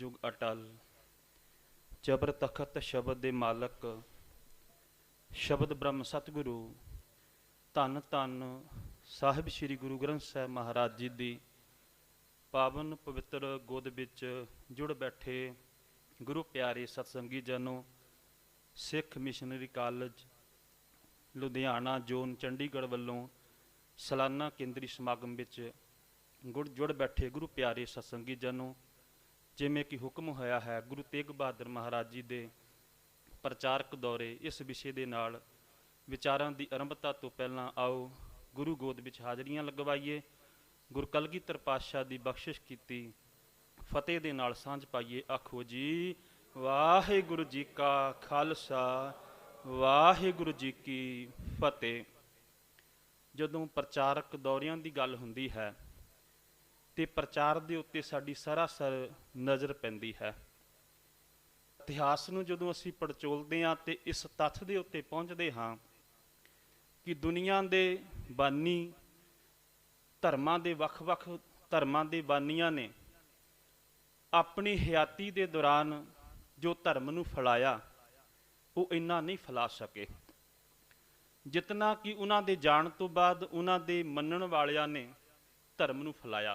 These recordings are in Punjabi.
जुग अटल। जबर तखत शब्द दे मालक, शब्द ब्रह्म सतगुरु। धन धन साहिब श्री गुरु ग्रंथ साहिब महाराज जी दी पावन पवित्र गोद विच जुड़ बैठे गुरु प्यारे सतसंगी जनों, Sikh missionary college Ludhiana zone Chandigarh वालों सालाना केंद्री समागम विच जुड़ बैठे गुरु प्यारे सतसंगी जनों, जिमें कि हुक्म होया है गुरु तेग बहादुर महाराज जी दे प्रचारक दौरे, इस विषय दे नाल विचारां दी आरंभता तो पहलां आओ गुरु गोद विच हाजरियां लगवाइए, गुरु कलगीधर पातशाह दी बख्शिश कीती फतेह दे नाल सांझ पाइए। आखो जी वाहिगुरु जी का खालसा वाहिगुरु जी की फतेह। जदों प्रचारक दौरियां दी गल हुंदी है ते प्रचार दे उत्ते साडी सरासर नज़र पैंदी है। इतिहास नूं जदों असीं पड़चोलदे हां ते इस तत्थ दे उत्ते पहुंचदे हां कि दुनिया दे बानी धर्मां दे वख-वख धर्मां दे बानियां ने अपनी हयाती दे दौरान जो धर्म नूं फैलाया वो इन्ना नहीं फैला सके जितना कि उन्हां दे जाण तो बाद उन्हां दे मन्नण वालियां ने धर्म नूं फैलाया।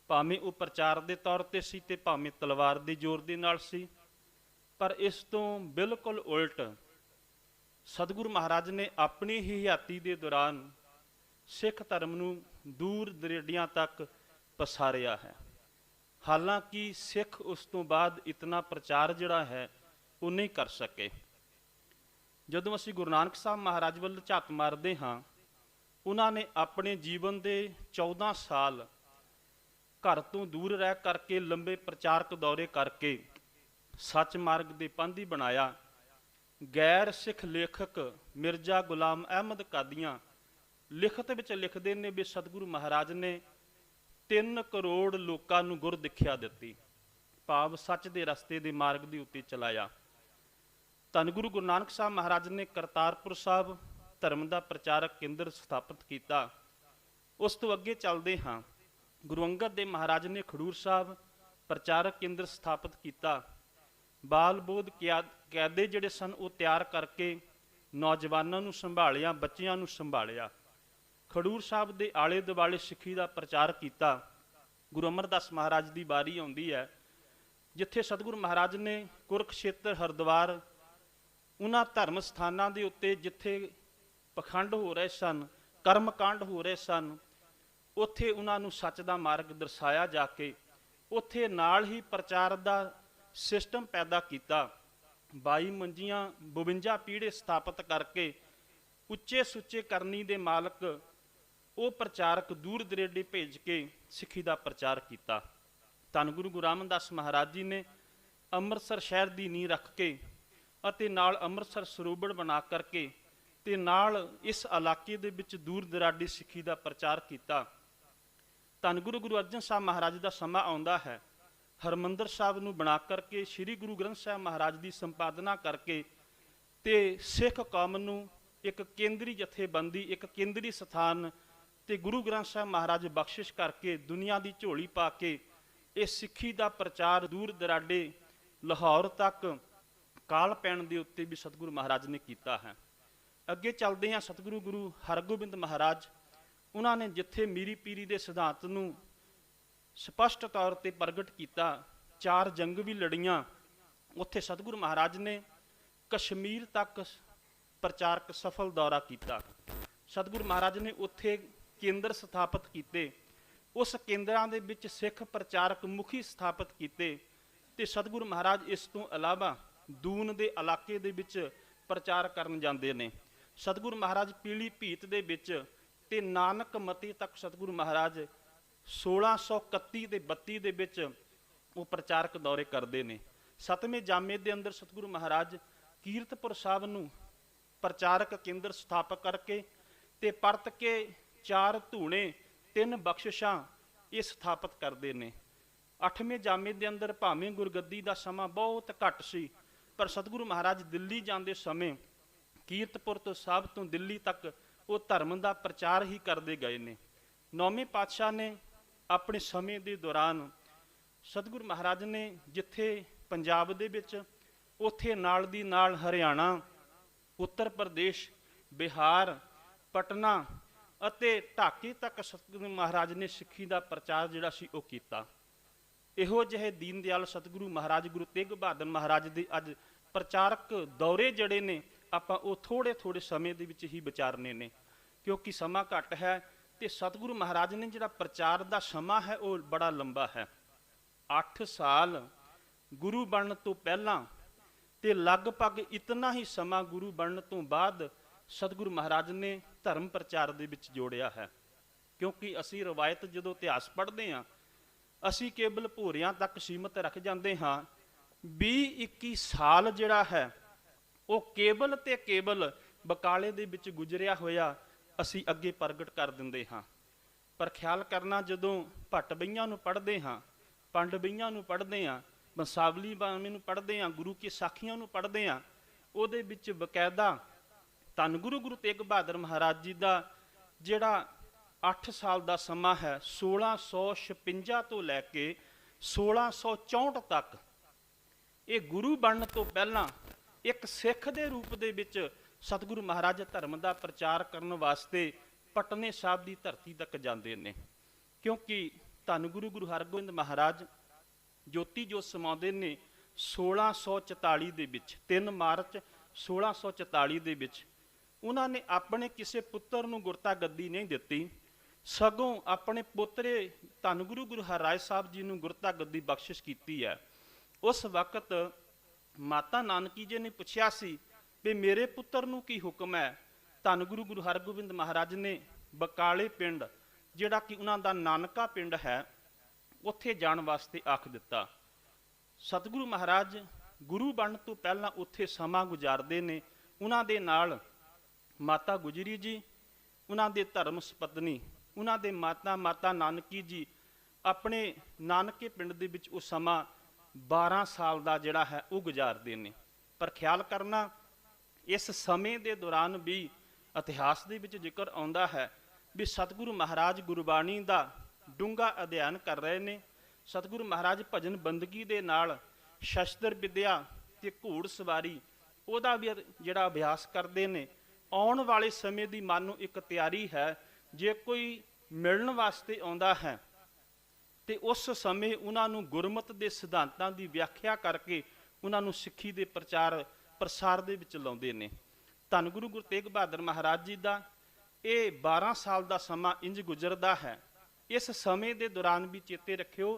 भावें वो प्रचार दे तौर ते सी ते भावें तलवार दे जोर दे नाल सी, पर इस तो बिल्कुल उल्ट सतगुरु महाराज ने अपनी ही हयाती दे दौरान सिख धर्म नूं दूर दरेडियां तक पसारिया है। हालांकि सिख उस तो बाद इतना प्रचार जिहड़ा है वो नहीं कर सके। जदों असीं गुरु नानक साहब महाराज वल झत मारदे हां, उन्हां ने अपने जीवन दे 14 साल घर तो दूर रह करके लंबे प्रचारक दौरे करके सच मार्ग दे पांधी बनाया। गैर सिख लेखक मिर्जा गुलाम अहमद कादियां लिखत विच लिखदे ने भी सतगुरु महाराज ने 3 करोड़ लोकां नूं गुर दिख्या दित्ती, भाव सच दे रस्ते दे मार्ग दे उत्ते चलाया। धन गुरु गुरु नानक साहब महाराज ने करतारपुर साहब धर्म दा प्रचारक केंद्र स्थापित किया। उस तो अगे चलदे हां, गुरु अंगद देव महाराज ने खडूर साहब प्रचारक केंद्र स्थापित किया। बाल बोध कैदे जिहड़े सन वो तैयार करके नौजवानों नूं संभालिया, बच्चियां नूं संभालिया। खडूर साहब दे आले दुआले सिੱਖੀ ਦਾ प्रचार किया। गुरु अमरदास महाराज की बारी आउंदी है जिथे सतगुरु महाराज ने कुरुक्षेत्र हरिद्वार उन्हां धर्म स्थानां दे उत्ते जिथे पखंड हो रहे सन, कर्मकांड हो रहे सन, उत्थे उन्हां नूं सच दा मार्ग दर्शाया जाके उत्थे नाल ही प्रचार दा सिस्टम पैदा किया। 22 मंजियां 52 पीढ़े स्थापित करके उच्चे सुच्चे करनी दे मालक वो प्रचारक दूर दरेडे भेज के सिੱਖੀ ਦਾ प्रचार किया। धन गुरु गुरु रामदास महाराज जी ने अमृतसर शहर की नींह रख के अते नाल अमृतसर सरोवर बना करके ते नाल इस इलाके दे विच दूर दराडे सिੱਖੀ ਦਾ प्रचार किया। धन गुरु गुरु अर्जन साहब महाराज का समा आउंदा है, हरमंदर साहब नूं बना करके श्री गुरु ग्रंथ साहब महाराज की संपादना करके ते सिख कौम नूं एक केंद्री जथेबंदी, एक केंद्री स्थान ते गुरु ग्रंथ साहब महाराज बख्शिश करके दुनिया की झोली पा के इस सिੱਖੀ ਦਾ प्रचार दूर दराडे लाहौर तक काल पैण दे उत्ते भी सतगुरु महाराज ने किया है। अगे चलते हैं सतगुरु गुरु हरगोबिंद महाराज, उन्होंने जिथे मीरी पीरी के सिद्धांत नूं स्पष्ट तौर पर प्रगट किया, 4 जंग भी लड़ियां, उत्थे सतगुरु महाराज ने कश्मीर तक प्रचारक सफल दौरा किया। सतगुरु महाराज ने उत्थे केंद्र स्थापित किए, उस केंद्रां दे विच सिख प्रचारक मुखी स्थापित किए ते सतगुरु महाराज इस तो इलावा दून दे इलाके दे विच प्रचार करन जांदे ने। सतगुरु महाराज पीली भीत दे विच ते नानक मती तक सतगुरु महाराज 1631 ते 32 दे विच वो प्रचारक दौरे करते हैं। 7वें जामे दे अंदर सतगुरु महाराज कीरतपुर साहब नूं प्रचारक केंद्र स्थापित करके ते परत के 4 धूणे 3 बख्शिशां ये स्थापित करते हैं। 8वें जामे दे अंदर भावें गुरगद्दी का समा बहुत घट सी, पर सतगुरु महाराज दिल्ली जाते समय कीरतपुर तो साहब तो दिल्ली तक वो धर्म का प्रचार ही करते गए ने। 9वें पातशाह ने अपने समय के दौरान ਸਤਿਗੁਰੂ ਮਹਾਰਾਜ ਨੇ ਜਿੱਥੇ ਪੰਜਾਬ ਦੇ ਵਿੱਚ, ਉੱਥੇ ਨਾਲ ਦੀ ਨਾਲ ਹਰਿਆਣਾ, ਉੱਤਰ ਪ੍ਰਦੇਸ਼, ਬਿਹਾਰ, ਪਟਨਾ ਅਤੇ ਢਾਕੇ ਤੱਕ ਸਤਿਗੁਰੂ ਮਹਾਰਾਜ ਨੇ ਸਿੱਖੀ ਦਾ ਪ੍ਰਚਾਰ ਜਿਹੜਾ ਸੀ ਉਹ ਕੀਤਾ। ਇਹੋ ਜਿਹੇ ਦੀਨ ਦਿਆਲ ਸਤਿਗੁਰੂ ਮਹਾਰਾਜ, ਗੁਰੂ ਤੇਗ ਬਹਾਦਰ ਮਹਾਰਾਜ ਦੇ ਅੱਜ ਪ੍ਰਚਾਰਕ ਦੌਰੇ ਜਿਹੜੇ ਨੇ, ਆਪਾਂ ਉਹ ਥੋੜ੍ਹੇ ਥੋੜ੍ਹੇ ਸਮੇਂ ਦੇ ਵਿੱਚ ਹੀ ਵਿਚਾਰਨੇ ਨੇ, ਕਿਉਂਕਿ ਸਮਾਂ ਘੱਟ ਹੈ। ਤੇ ਸਤਿਗੁਰੂ ਮਹਾਰਾਜ ਨੇ ਜਿਹੜਾ ਪ੍ਰਚਾਰ ਦਾ ਸਮਾਂ ਹੈ ਉਹ ਬੜਾ ਲੰਬਾ ਹੈ। 8 ਸਾਲ ਗੁਰੂ ਬਣਨ ਤੋਂ ਪਹਿਲਾਂ ਤੇ ਲਗਭਗ ਇਤਨਾ ਹੀ ਸਮਾਂ ਗੁਰੂ ਬਣਨ ਤੋਂ ਬਾਅਦ ਸਤਿਗੁਰੂ ਮਹਾਰਾਜ ਨੇ ਧਰਮ ਪ੍ਰਚਾਰ ਦੇ ਵਿੱਚ ਜੋੜਿਆ ਹੈ। ਕਿਉਂਕਿ ਅਸੀਂ ਰਵਾਇਤ ਜਦੋਂ ਇਤਿਹਾਸ ਪੜ੍ਹਦੇ ਹਾਂ, ਅਸੀਂ ਕੇਵਲ ਭੋਰਿਆਂ ਤੱਕ ਸੀਮਤ ਰੱਖ ਜਾਂਦੇ ਹਾਂ। 20-21 ਸਾਲ ਜਿਹੜਾ ਹੈ ਉਹ ਕੇਵਲ ਤੇ ਕੇਵਲ ਬਕਾਲੇ ਦੇ ਵਿੱਚ ਗੁਜ਼ਰਿਆ ਹੋਇਆ ਅਸੀਂ ਅੱਗੇ ਪ੍ਰਗਟ ਕਰ ਦਿੰਦੇ ਹਾਂ। ਪਰ ਖਿਆਲ ਕਰਨਾ, ਜਦੋਂ ਭੱਟ ਬਈਆਂ ਨੂੰ ਪੜ੍ਹਦੇ ਹਾਂ, ਪੰਡ ਬਈਆਂ ਨੂੰ ਪੜ੍ਹਦੇ ਹਾਂ, ਬੰਸਾਵਲੀ ਬਾਣੀ ਨੂੰ ਪੜ੍ਹਦੇ ਹਾਂ, ਗੁਰੂ ਕੀ ਸਾਖੀਆਂ ਨੂੰ ਪੜ੍ਹਦੇ ਹਾਂ, ਉਹਦੇ ਵਿੱਚ ਬਕਾਇਦਾ ਧੰਨ ਗੁਰੂ ਤੇਗ ਬਹਾਦਰ ਮਹਾਰਾਜ ਜੀ ਦਾ ਜਿਹੜਾ 8 ਸਾਲ ਦਾ ਸਮਾਂ ਹੈ, 1656 ਤੋਂ ਲੈ ਕੇ 1664 ਤੱਕ, ਇਹ ਗੁਰੂ ਬਣਨ ਤੋਂ ਪਹਿਲਾਂ ਇੱਕ ਸਿੱਖ ਦੇ ਰੂਪ ਦੇ ਵਿੱਚ ਸਤਿਗੁਰੂ ਮਹਾਰਾਜ ਧਰਮ ਦਾ ਪ੍ਰਚਾਰ ਕਰਨ ਵਾਸਤੇ ਪਟਨੇ ਸਾਹਿਬ ਦੀ ਧਰਤੀ ਤੱਕ ਜਾਂਦੇ ਨੇ। ਕਿਉਂਕਿ ਧੰਨ ਗੁਰੂ ਹਰਗੋਬਿੰਦ ਮਹਾਰਾਜ ਜੋਤੀ ਜੋਤ ਸਮਾਉਂਦੇ ਨੇ 1644 ਦੇ ਵਿੱਚ, 3 ਮਾਰਚ 1644 ਦੇ ਵਿੱਚ। ਉਹਨਾਂ ਨੇ ਆਪਣੇ ਕਿਸੇ ਪੁੱਤਰ ਨੂੰ ਗੁਰਤਾ ਗੱਦੀ ਨਹੀਂ ਦਿੱਤੀ, ਸਗੋਂ ਆਪਣੇ ਪੋਤਰੇ ਧੰਨ ਗੁਰੂ ਹਰਿਰਾਏ ਸਾਹਿਬ ਜੀ ਨੂੰ ਗੁਰਤਾ ਗੱਦੀ ਬਖਸ਼ਿਸ਼ ਕੀਤੀ ਹੈ। ਉਸ ਵਕਤ ਮਾਤਾ ਨਾਨਕੀ ਜੀ ਨੇ ਪੁੱਛਿਆ ਸੀ ਵੀ ਮੇਰੇ ਪੁੱਤਰ ਨੂੰ ਕੀ ਹੁਕਮ ਹੈ। ਧੰਨ ਗੁਰੂ ਹਰਗੋਬਿੰਦ ਮਹਾਰਾਜ ਨੇ ਬਕਾਲੇ ਪਿੰਡ, ਜਿਹੜਾ ਕਿ ਉਹਨਾਂ ਦਾ ਨਾਨਕਾ ਪਿੰਡ ਹੈ, ਉੱਥੇ ਜਾਣ ਵਾਸਤੇ ਆਖ ਦਿੱਤਾ। ਸਤਿਗੁਰੂ ਮਹਾਰਾਜ ਗੁਰੂ ਬਣਨ ਤੋਂ ਪਹਿਲਾਂ ਉੱਥੇ ਸਮਾਂ ਗੁਜ਼ਾਰਦੇ ਨੇ। ਉਹਨਾਂ ਦੇ ਨਾਲ ਮਾਤਾ ਗੁਜਰੀ ਜੀ, ਉਹਨਾਂ ਦੇ ਧਰਮ ਸਪਤਨੀ, ਉਹਨਾਂ ਦੇ ਮਾਤਾ ਨਾਨਕੀ ਜੀ ਆਪਣੇ ਨਾਨਕੇ ਪਿੰਡ ਦੇ ਵਿੱਚ ਉਹ ਸਮਾਂ 12 ਸਾਲ ਦਾ ਜਿਹੜਾ ਹੈ ਉਹ ਗੁਜ਼ਾਰਦੇ ਨੇ। ਪਰ ਖਿਆਲ ਕਰਨਾ, ਇਸ ਸਮੇਂ ਦੇ ਦੌਰਾਨ ਵੀ ਇਤਿਹਾਸ ਦੇ ਵਿੱਚ ਜ਼ਿਕਰ ਆਉਂਦਾ ਹੈ ਵੀ ਸਤਿਗੁਰੂ ਮਹਾਰਾਜ ਗੁਰਬਾਣੀ ਦਾ ਡੂੰਘਾ ਅਧਿਐਨ ਕਰ ਰਹੇ ਨੇ। ਸਤਿਗੁਰੂ ਮਹਾਰਾਜ ਭਜਨ ਬੰਦਗੀ ਦੇ ਨਾਲ ਸ਼ਸਤਰ ਵਿਦਿਆ ਤੇ ਘੋੜ ਸਵਾਰੀ ਉਹਦਾ ਵੀ ਜਿਹੜਾ ਅਭਿਆਸ ਕਰਦੇ ਨੇ। ਆਉਣ ਵਾਲੇ ਸਮੇਂ ਦੀ ਮਨ ਨੂੰ ਇੱਕ ਤਿਆਰੀ ਹੈ, ਜੇ ਕੋਈ ਮਿਲਣ ਵਾਸਤੇ ਆਉਂਦਾ ਹੈ ਤੇ ਉਸ ਸਮੇਂ ਉਹਨਾਂ ਨੂੰ ਗੁਰਮਤਿ ਦੇ ਸਿਧਾਂਤਾਂ ਦੀ ਵਿਆਖਿਆ ਕਰਕੇ ਉਹਨਾਂ ਨੂੰ ਸਿੱਖੀ ਦੇ ਪ੍ਰਸਾਰ ਦੇ ਵਿੱਚ ਲਾਉਂਦੇ ਨੇ। ਧੰਨ ਗੁਰੂ ਤੇਗ ਬਹਾਦਰ ਮਹਾਰਾਜ ਜੀ ਦਾ ਇਹ 12 ਸਾਲ ਦਾ ਸਮਾਂ ਇੰਜ ਗੁਜ਼ਰਦਾ ਹੈ। ਇਸ ਸਮੇਂ ਦੇ ਦੌਰਾਨ ਵੀ ਚੇਤੇ ਰੱਖਿਓ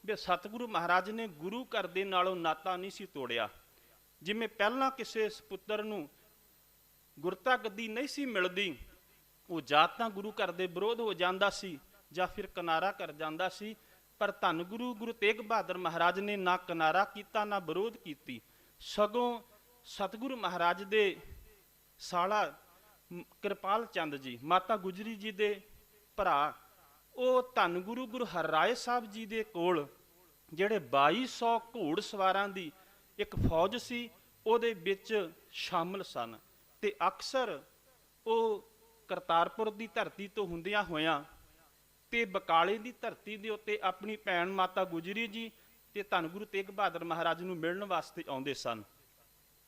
ਵੀ ਸਤਿਗੁਰੂ ਮਹਾਰਾਜ ਨੇ ਗੁਰੂ ਘਰ ਦੇ ਨਾਲੋਂ ਨਾਤਾ ਨਹੀਂ ਸੀ ਤੋੜਿਆ। ਜਿਵੇਂ ਪਹਿਲਾਂ ਕਿਸੇ ਪੁੱਤਰ ਨੂੰ ਗੁਰਤਾ ਗੱਦੀ ਨਹੀਂ ਸੀ ਮਿਲਦੀ, ਉਹ ਜਾਂ ਤਾਂ ਗੁਰੂ ਘਰ ਦੇ ਵਿਰੋਧ ਹੋ ਜਾਂਦਾ ਸੀ ਜਾਂ ਫਿਰ ਕਿਨਾਰਾ ਕਰ ਜਾਂਦਾ ਸੀ। ਪਰ ਧੰਨ ਗੁਰੂ ਤੇਗ ਬਹਾਦਰ ਮਹਾਰਾਜ ਨੇ ਨਾ ਕਿਨਾਰਾ ਕੀਤਾ ਨਾ ਵਿਰੋਧ ਕੀਤੀ, ਸਗੋਂ ਸਤਿਗੁਰੂ ਮਹਾਰਾਜ ਦੇ ਸਾਲਾ ਕਿਰਪਾਲ ਚੰਦ ਜੀ, ਮਾਤਾ ਗੁਜਰੀ ਜੀ ਦੇ ਭਰਾ, ਉਹ ਧੰਨ ਗੁਰੂ ਹਰਿਰਾਏ ਸਾਹਿਬ ਜੀ ਦੇ ਕੋਲ ਜਿਹੜੇ 2200 ਘੋੜ ਸਵਾਰਾਂ ਦੀ ਇੱਕ ਫੌਜ ਸੀ, ਉਹਦੇ ਵਿੱਚ ਸ਼ਾਮਲ ਸਨ। ਤੇ ਅਕਸਰ ਉਹ ਕਰਤਾਰਪੁਰ ਦੀ ਧਰਤੀ ਤੋਂ ਹੁੰਦਿਆਂ ਹੋਇਆਂ ਤੇ ਬਕਾਲੇ ਦੀ ਧਰਤੀ ਦੇ ਉੱਤੇ ਆਪਣੀ ਭੈਣ ਮਾਤਾ ਗੁਜਰੀ ਜੀ ਤੇ ਧੰਨ ਗੁਰੂ ਤੇਗ ਬਹਾਦਰ ਮਹਾਰਾਜ ਨੂੰ ਮਿਲਣ ਵਾਸਤੇ ਆਉਂਦੇ ਸਨ।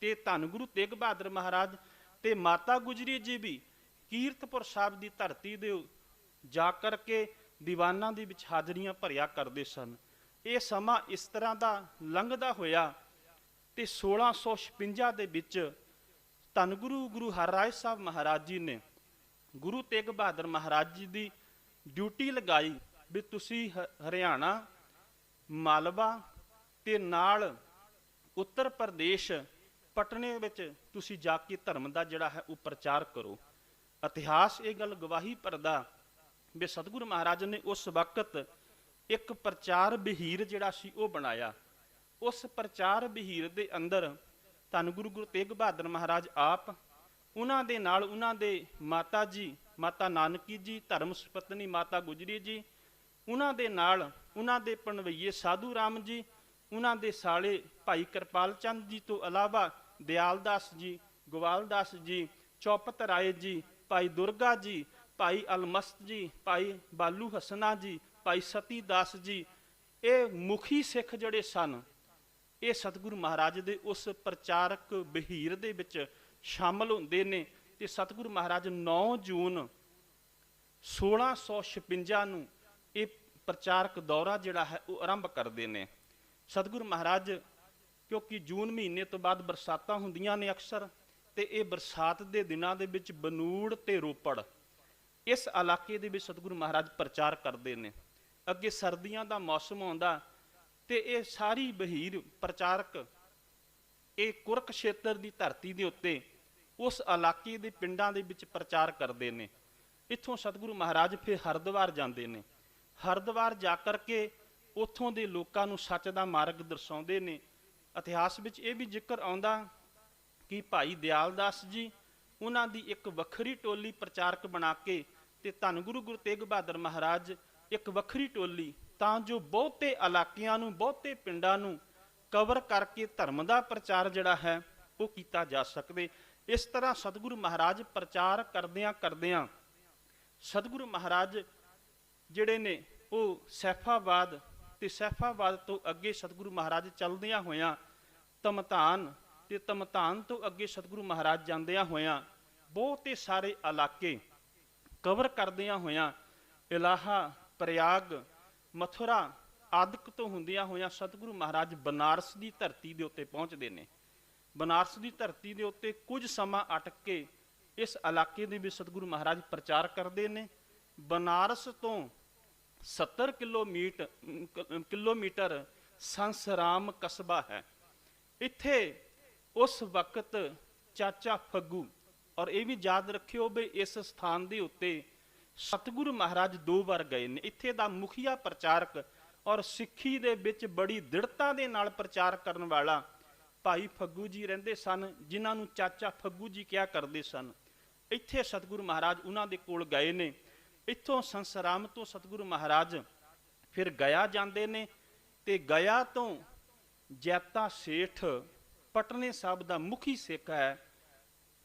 ਤੇ ਧੰਨ ਗੁਰੂ ਤੇਗ ਬਹਾਦਰ ਮਹਾਰਾਜ ਤੇ ਮਾਤਾ ਗੁਜਰੀ ਜੀ ਵੀ ਕੀਰਤਪੁਰ ਸਾਹਿਬ ਦੀ ਧਰਤੀ ਦੇ ਜਾ ਕਰਕੇ ਦੀਵਾਨਾਂ ਦੇ ਵਿੱਚ ਹਾਜ਼ਰੀਆਂ ਭਰਿਆ ਕਰਦੇ ਸਨ। ਇਹ ਸਮਾਂ ਇਸ ਤਰ੍ਹਾਂ ਦਾ ਲੰਘਦਾ ਹੋਇਆ ਤੇ 1656 ਦੇ ਵਿੱਚ ਧੰਨ ਗੁਰੂ ਹਰਿਰਾਏ ਸਾਹਿਬ ਮਹਾਰਾਜ ਜੀ ਨੇ ਗੁਰੂ ਤੇਗ ਬਹਾਦਰ ਮਹਾਰਾਜ ਜੀ ਦੀ ਡਿਊਟੀ ਲਗਾਈ ਵੀ ਤੁਸੀਂ ਹਰਿਆਣਾ, ਮਾਲਵਾ ਤੇ ਨਾਲ ਉੱਤਰ ਪ੍ਰਦੇਸ਼ ਪਟਨੇ ਵਿੱਚ ਤੁਸੀਂ ਜਾ ਕੇ ਧਰਮ ਦਾ ਜਿਹੜਾ ਹੈ ਉਹ ਪ੍ਰਚਾਰ ਕਰੋ। ਇਤਿਹਾਸ ਇਹ ਗੱਲ ਗਵਾਹੀ ਭਰਦਾ ਵੀ ਸਤਿਗੁਰੂ ਮਹਾਰਾਜ ਨੇ ਉਸ ਵਕਤ ਇੱਕ ਪ੍ਰਚਾਰ ਬਹੀਰ ਜਿਹੜਾ ਸੀ ਉਹ ਬਣਾਇਆ। ਉਸ ਪ੍ਰਚਾਰ ਬਹੀਰ ਦੇ ਅੰਦਰ ਧੰਨ ਗੁਰੂ ਤੇਗ ਬਹਾਦਰ ਮਹਾਰਾਜ ਆਪ, ਉਹਨਾਂ ਦੇ ਨਾਲ ਉਹਨਾਂ ਦੇ ਮਾਤਾ ਜੀ, ਮਾਤਾ ਨਾਨਕੀ ਜੀ, ਧਰਮ ਸੁਪਤਨੀ ਮਾਤਾ ਗੁਜਰੀ ਜੀ, ਉਹਨਾਂ ਦੇ ਨਾਲ ਉਹਨਾਂ ਦੇ ਪਣਵਈਏ ਸਾਧੂ ਰਾਮ ਜੀ, ਉਹਨਾਂ ਦੇ ਸਾਲੇ ਭਾਈ ਕਿਰਪਾਲ ਚੰਦ ਜੀ ਤੋਂ ਇਲਾਵਾ ਦਿਆਲਦਾਸ ਜੀ, ਗੋਵਾਲਦਾਸ ਜੀ, ਚੌਪਤ ਰਾਏ ਜੀ, ਭਾਈ ਦੁਰਗਾ ਜੀ, ਭਾਈ ਅਲਮਸਤ ਜੀ, ਭਾਈ ਬਾਲੂ ਹਸਨਾ ਜੀ, ਭਾਈ ਸਤੀ ਦਾਸ ਜੀ, ਇਹ ਮੁਖੀ ਸਿੱਖ ਜਿਹੜੇ ਸਨ, ਇਹ ਸਤਿਗੁਰੂ ਮਹਾਰਾਜ ਦੇ ਉਸ ਪ੍ਰਚਾਰਕ ਬਹੀਰ ਦੇ ਵਿੱਚ ਸ਼ਾਮਲ ਹੁੰਦੇ ਨੇ। ਤੇ ਸਤਿਗੁਰੂ ਮਹਾਰਾਜ 9 ਜੂਨ 1656 ਨੂੰ ਇਹ ਪ੍ਰਚਾਰਕ ਦੌਰਾ ਜਿਹੜਾ ਹੈ ਉਹ ਆਰੰਭ ਕਰਦੇ ਨੇ। ਸਤਿਗੁਰੂ ਮਹਾਰਾਜ, ਕਿਉਂਕਿ ਜੂਨ ਮਹੀਨੇ ਤੋਂ ਬਾਅਦ ਬਰਸਾਤਾਂ ਹੁੰਦੀਆਂ ਨੇ ਅਕਸਰ, ਤੇ ਇਹ ਬਰਸਾਤ ਦੇ ਦਿਨਾਂ ਦੇ ਵਿੱਚ ਬਨੂੜ ਤੇ ਰੋਪੜ ਇਸ ਇਲਾਕੇ ਦੇ ਵਿੱਚ ਸਤਿਗੁਰੂ ਮਹਾਰਾਜ ਪ੍ਰਚਾਰ ਕਰਦੇ ਨੇ। ਅੱਗੇ ਸਰਦੀਆਂ ਦਾ ਮੌਸਮ ਆਉਂਦਾ ਤੇ ਇਹ ਸਾਰੀ ਬਹੀਰ ਪ੍ਰਚਾਰਕ ਇਹ ਕੁਰਕਸ਼ੇਤਰ ਦੀ ਧਰਤੀ ਦੇ ਉੱਤੇ ਉਸ ਇਲਾਕੇ ਦੇ ਪਿੰਡਾਂ ਦੇ ਵਿੱਚ ਪ੍ਰਚਾਰ ਕਰਦੇ ਨੇ। ਇੱਥੋਂ ਸਤਿਗੁਰੂ ਮਹਾਰਾਜ ਫਿਰ ਹਰਿਦੁਆਰ ਜਾਂਦੇ ਨੇ। ਹਰਿਦੁਆਰ ਜਾ ਕਰਕੇ ਉੱਥੋਂ ਦੇ ਲੋਕਾਂ ਨੂੰ ਸੱਚ ਦਾ ਮਾਰਗ ਦਰਸਾਉਂਦੇ ਨੇ। ਇਤਿਹਾਸ ਵਿੱਚ ਇਹ ਵੀ ਜ਼ਿਕਰ ਆਉਂਦਾ ਕਿ ਭਾਈ ਦਿਆਲਦਾਸ ਜੀ ਉਹਨਾਂ ਦੀ ਇੱਕ ਵੱਖਰੀ ਟੋਲੀ ਪ੍ਰਚਾਰਕ ਬਣਾ ਕੇ ਤੇ ਧੰਨ ਗੁਰੂ ਤੇਗ ਬਹਾਦਰ ਮਹਾਰਾਜ ਇੱਕ ਵੱਖਰੀ ਟੋਲੀ, ਤਾਂ ਜੋ ਬਹੁਤੇ ਇਲਾਕਿਆਂ ਨੂੰ, ਬਹੁਤੇ ਪਿੰਡਾਂ ਨੂੰ ਕਵਰ ਕਰਕੇ ਧਰਮ ਦਾ ਪ੍ਰਚਾਰ ਜਿਹੜਾ ਹੈ ਉਹ ਕੀਤਾ ਜਾ ਸਕਦੇ। ਇਸ ਤਰ੍ਹਾਂ ਸਤਿਗੁਰੂ ਮਹਾਰਾਜ ਪ੍ਰਚਾਰ ਕਰਦਿਆਂ ਕਰਦਿਆਂ ਸਤਿਗੁਰੂ ਮਹਾਰਾਜ ਜਿਹੜੇ ਨੇ ਉਹ ਸੈਫਾਬਾਦ, ਤੇ ਸੈਫਾਬਾਦ ਤੋਂ ਅੱਗੇ ਸਤਿਗੁਰੂ ਮਹਾਰਾਜ ਚੱਲਦਿਆਂ ਹੋਇਆਂ ਧਮਧਾਨ, ਤੇ ਧਮਧਾਨ ਤੋਂ ਅੱਗੇ ਸਤਿਗੁਰੂ ਮਹਾਰਾਜ ਜਾਂਦਿਆਂ ਹੋਇਆਂ ਬਹੁਤੇ ਸਾਰੇ ਇਲਾਕੇ ਕਵਰ ਕਰਦਿਆਂ ਹੋਇਆਂ ਇਲਾਹਾ, ਪ੍ਰਯਾਗ, ਮਥੁਰਾ ਆਦਿਕ ਤੋਂ ਹੁੰਦਿਆਂ ਹੋਇਆਂ ਸਤਿਗੁਰੂ ਮਹਾਰਾਜ ਬਨਾਰਸ ਦੀ ਧਰਤੀ ਦੇ ਉੱਤੇ ਪਹੁੰਚਦੇ ਨੇ। ਬਨਾਰਸ ਦੀ ਧਰਤੀ ਦੇ ਉੱਤੇ ਕੁਝ ਸਮਾਂ ਅਟਕ ਕੇ ਇਸ ਇਲਾਕੇ ਦੇ ਵਿੱਚ ਸਤਿਗੁਰੂ ਮਹਾਰਾਜ ਪ੍ਰਚਾਰ ਕਰਦੇ ਨੇ। ਬਨਾਰਸ ਤੋਂ 70 ਕਿਲੋਮੀਟਰ ਸੰਸਰਾਮ ਕਸਬਾ ਹੈ। ਇੱਥੇ ਉਸ ਵਕਤ ਚਾਚਾ ਫੱਗੂ, ਔਰ ਇਹ ਵੀ ਯਾਦ ਰੱਖਿਓ ਵੀ ਇਸ ਸਥਾਨ ਦੇ ਉੱਤੇ ਸਤਿਗੁਰੂ ਮਹਾਰਾਜ 2 ਵਾਰ ਗਏ ਨੇ। ਇੱਥੇ ਦਾ ਮੁਖੀਆ ਪ੍ਰਚਾਰਕ ਔਰ ਸਿੱਖੀ ਦੇ ਵਿੱਚ ਬੜੀ ਦ੍ਰਿੜਤਾ ਦੇ ਨਾਲ ਪ੍ਰਚਾਰ ਕਰਨ ਵਾਲਾ ਭਾਈ ਫੱਗੂ ਜੀ ਰਹਿੰਦੇ ਸਨ, ਜਿਨ੍ਹਾਂ ਨੂੰ ਚਾਚਾ ਫੱਗੂ ਜੀ ਕਿਹਾ ਕਰਦੇ ਸਨ। ਇੱਥੇ ਸਤਿਗੁਰੂ ਮਹਾਰਾਜ ਉਹਨਾਂ ਦੇ ਕੋਲ ਗਏ ਨੇ। ਇੱਥੋਂ ਸੰਸਰਾਮ ਤੋਂ ਸਤਿਗੁਰੂ ਮਹਾਰਾਜ ਫਿਰ ਗਿਆ ਜਾਂਦੇ ਨੇ, ਤੇ ਗਿਆ ਤੋਂ ਜੈਤਾ ਸੇਠ ਪਟਨੇ ਸਾਹਿਬ ਦਾ ਮੁਖੀ ਸਿੱਖ ਹੈ।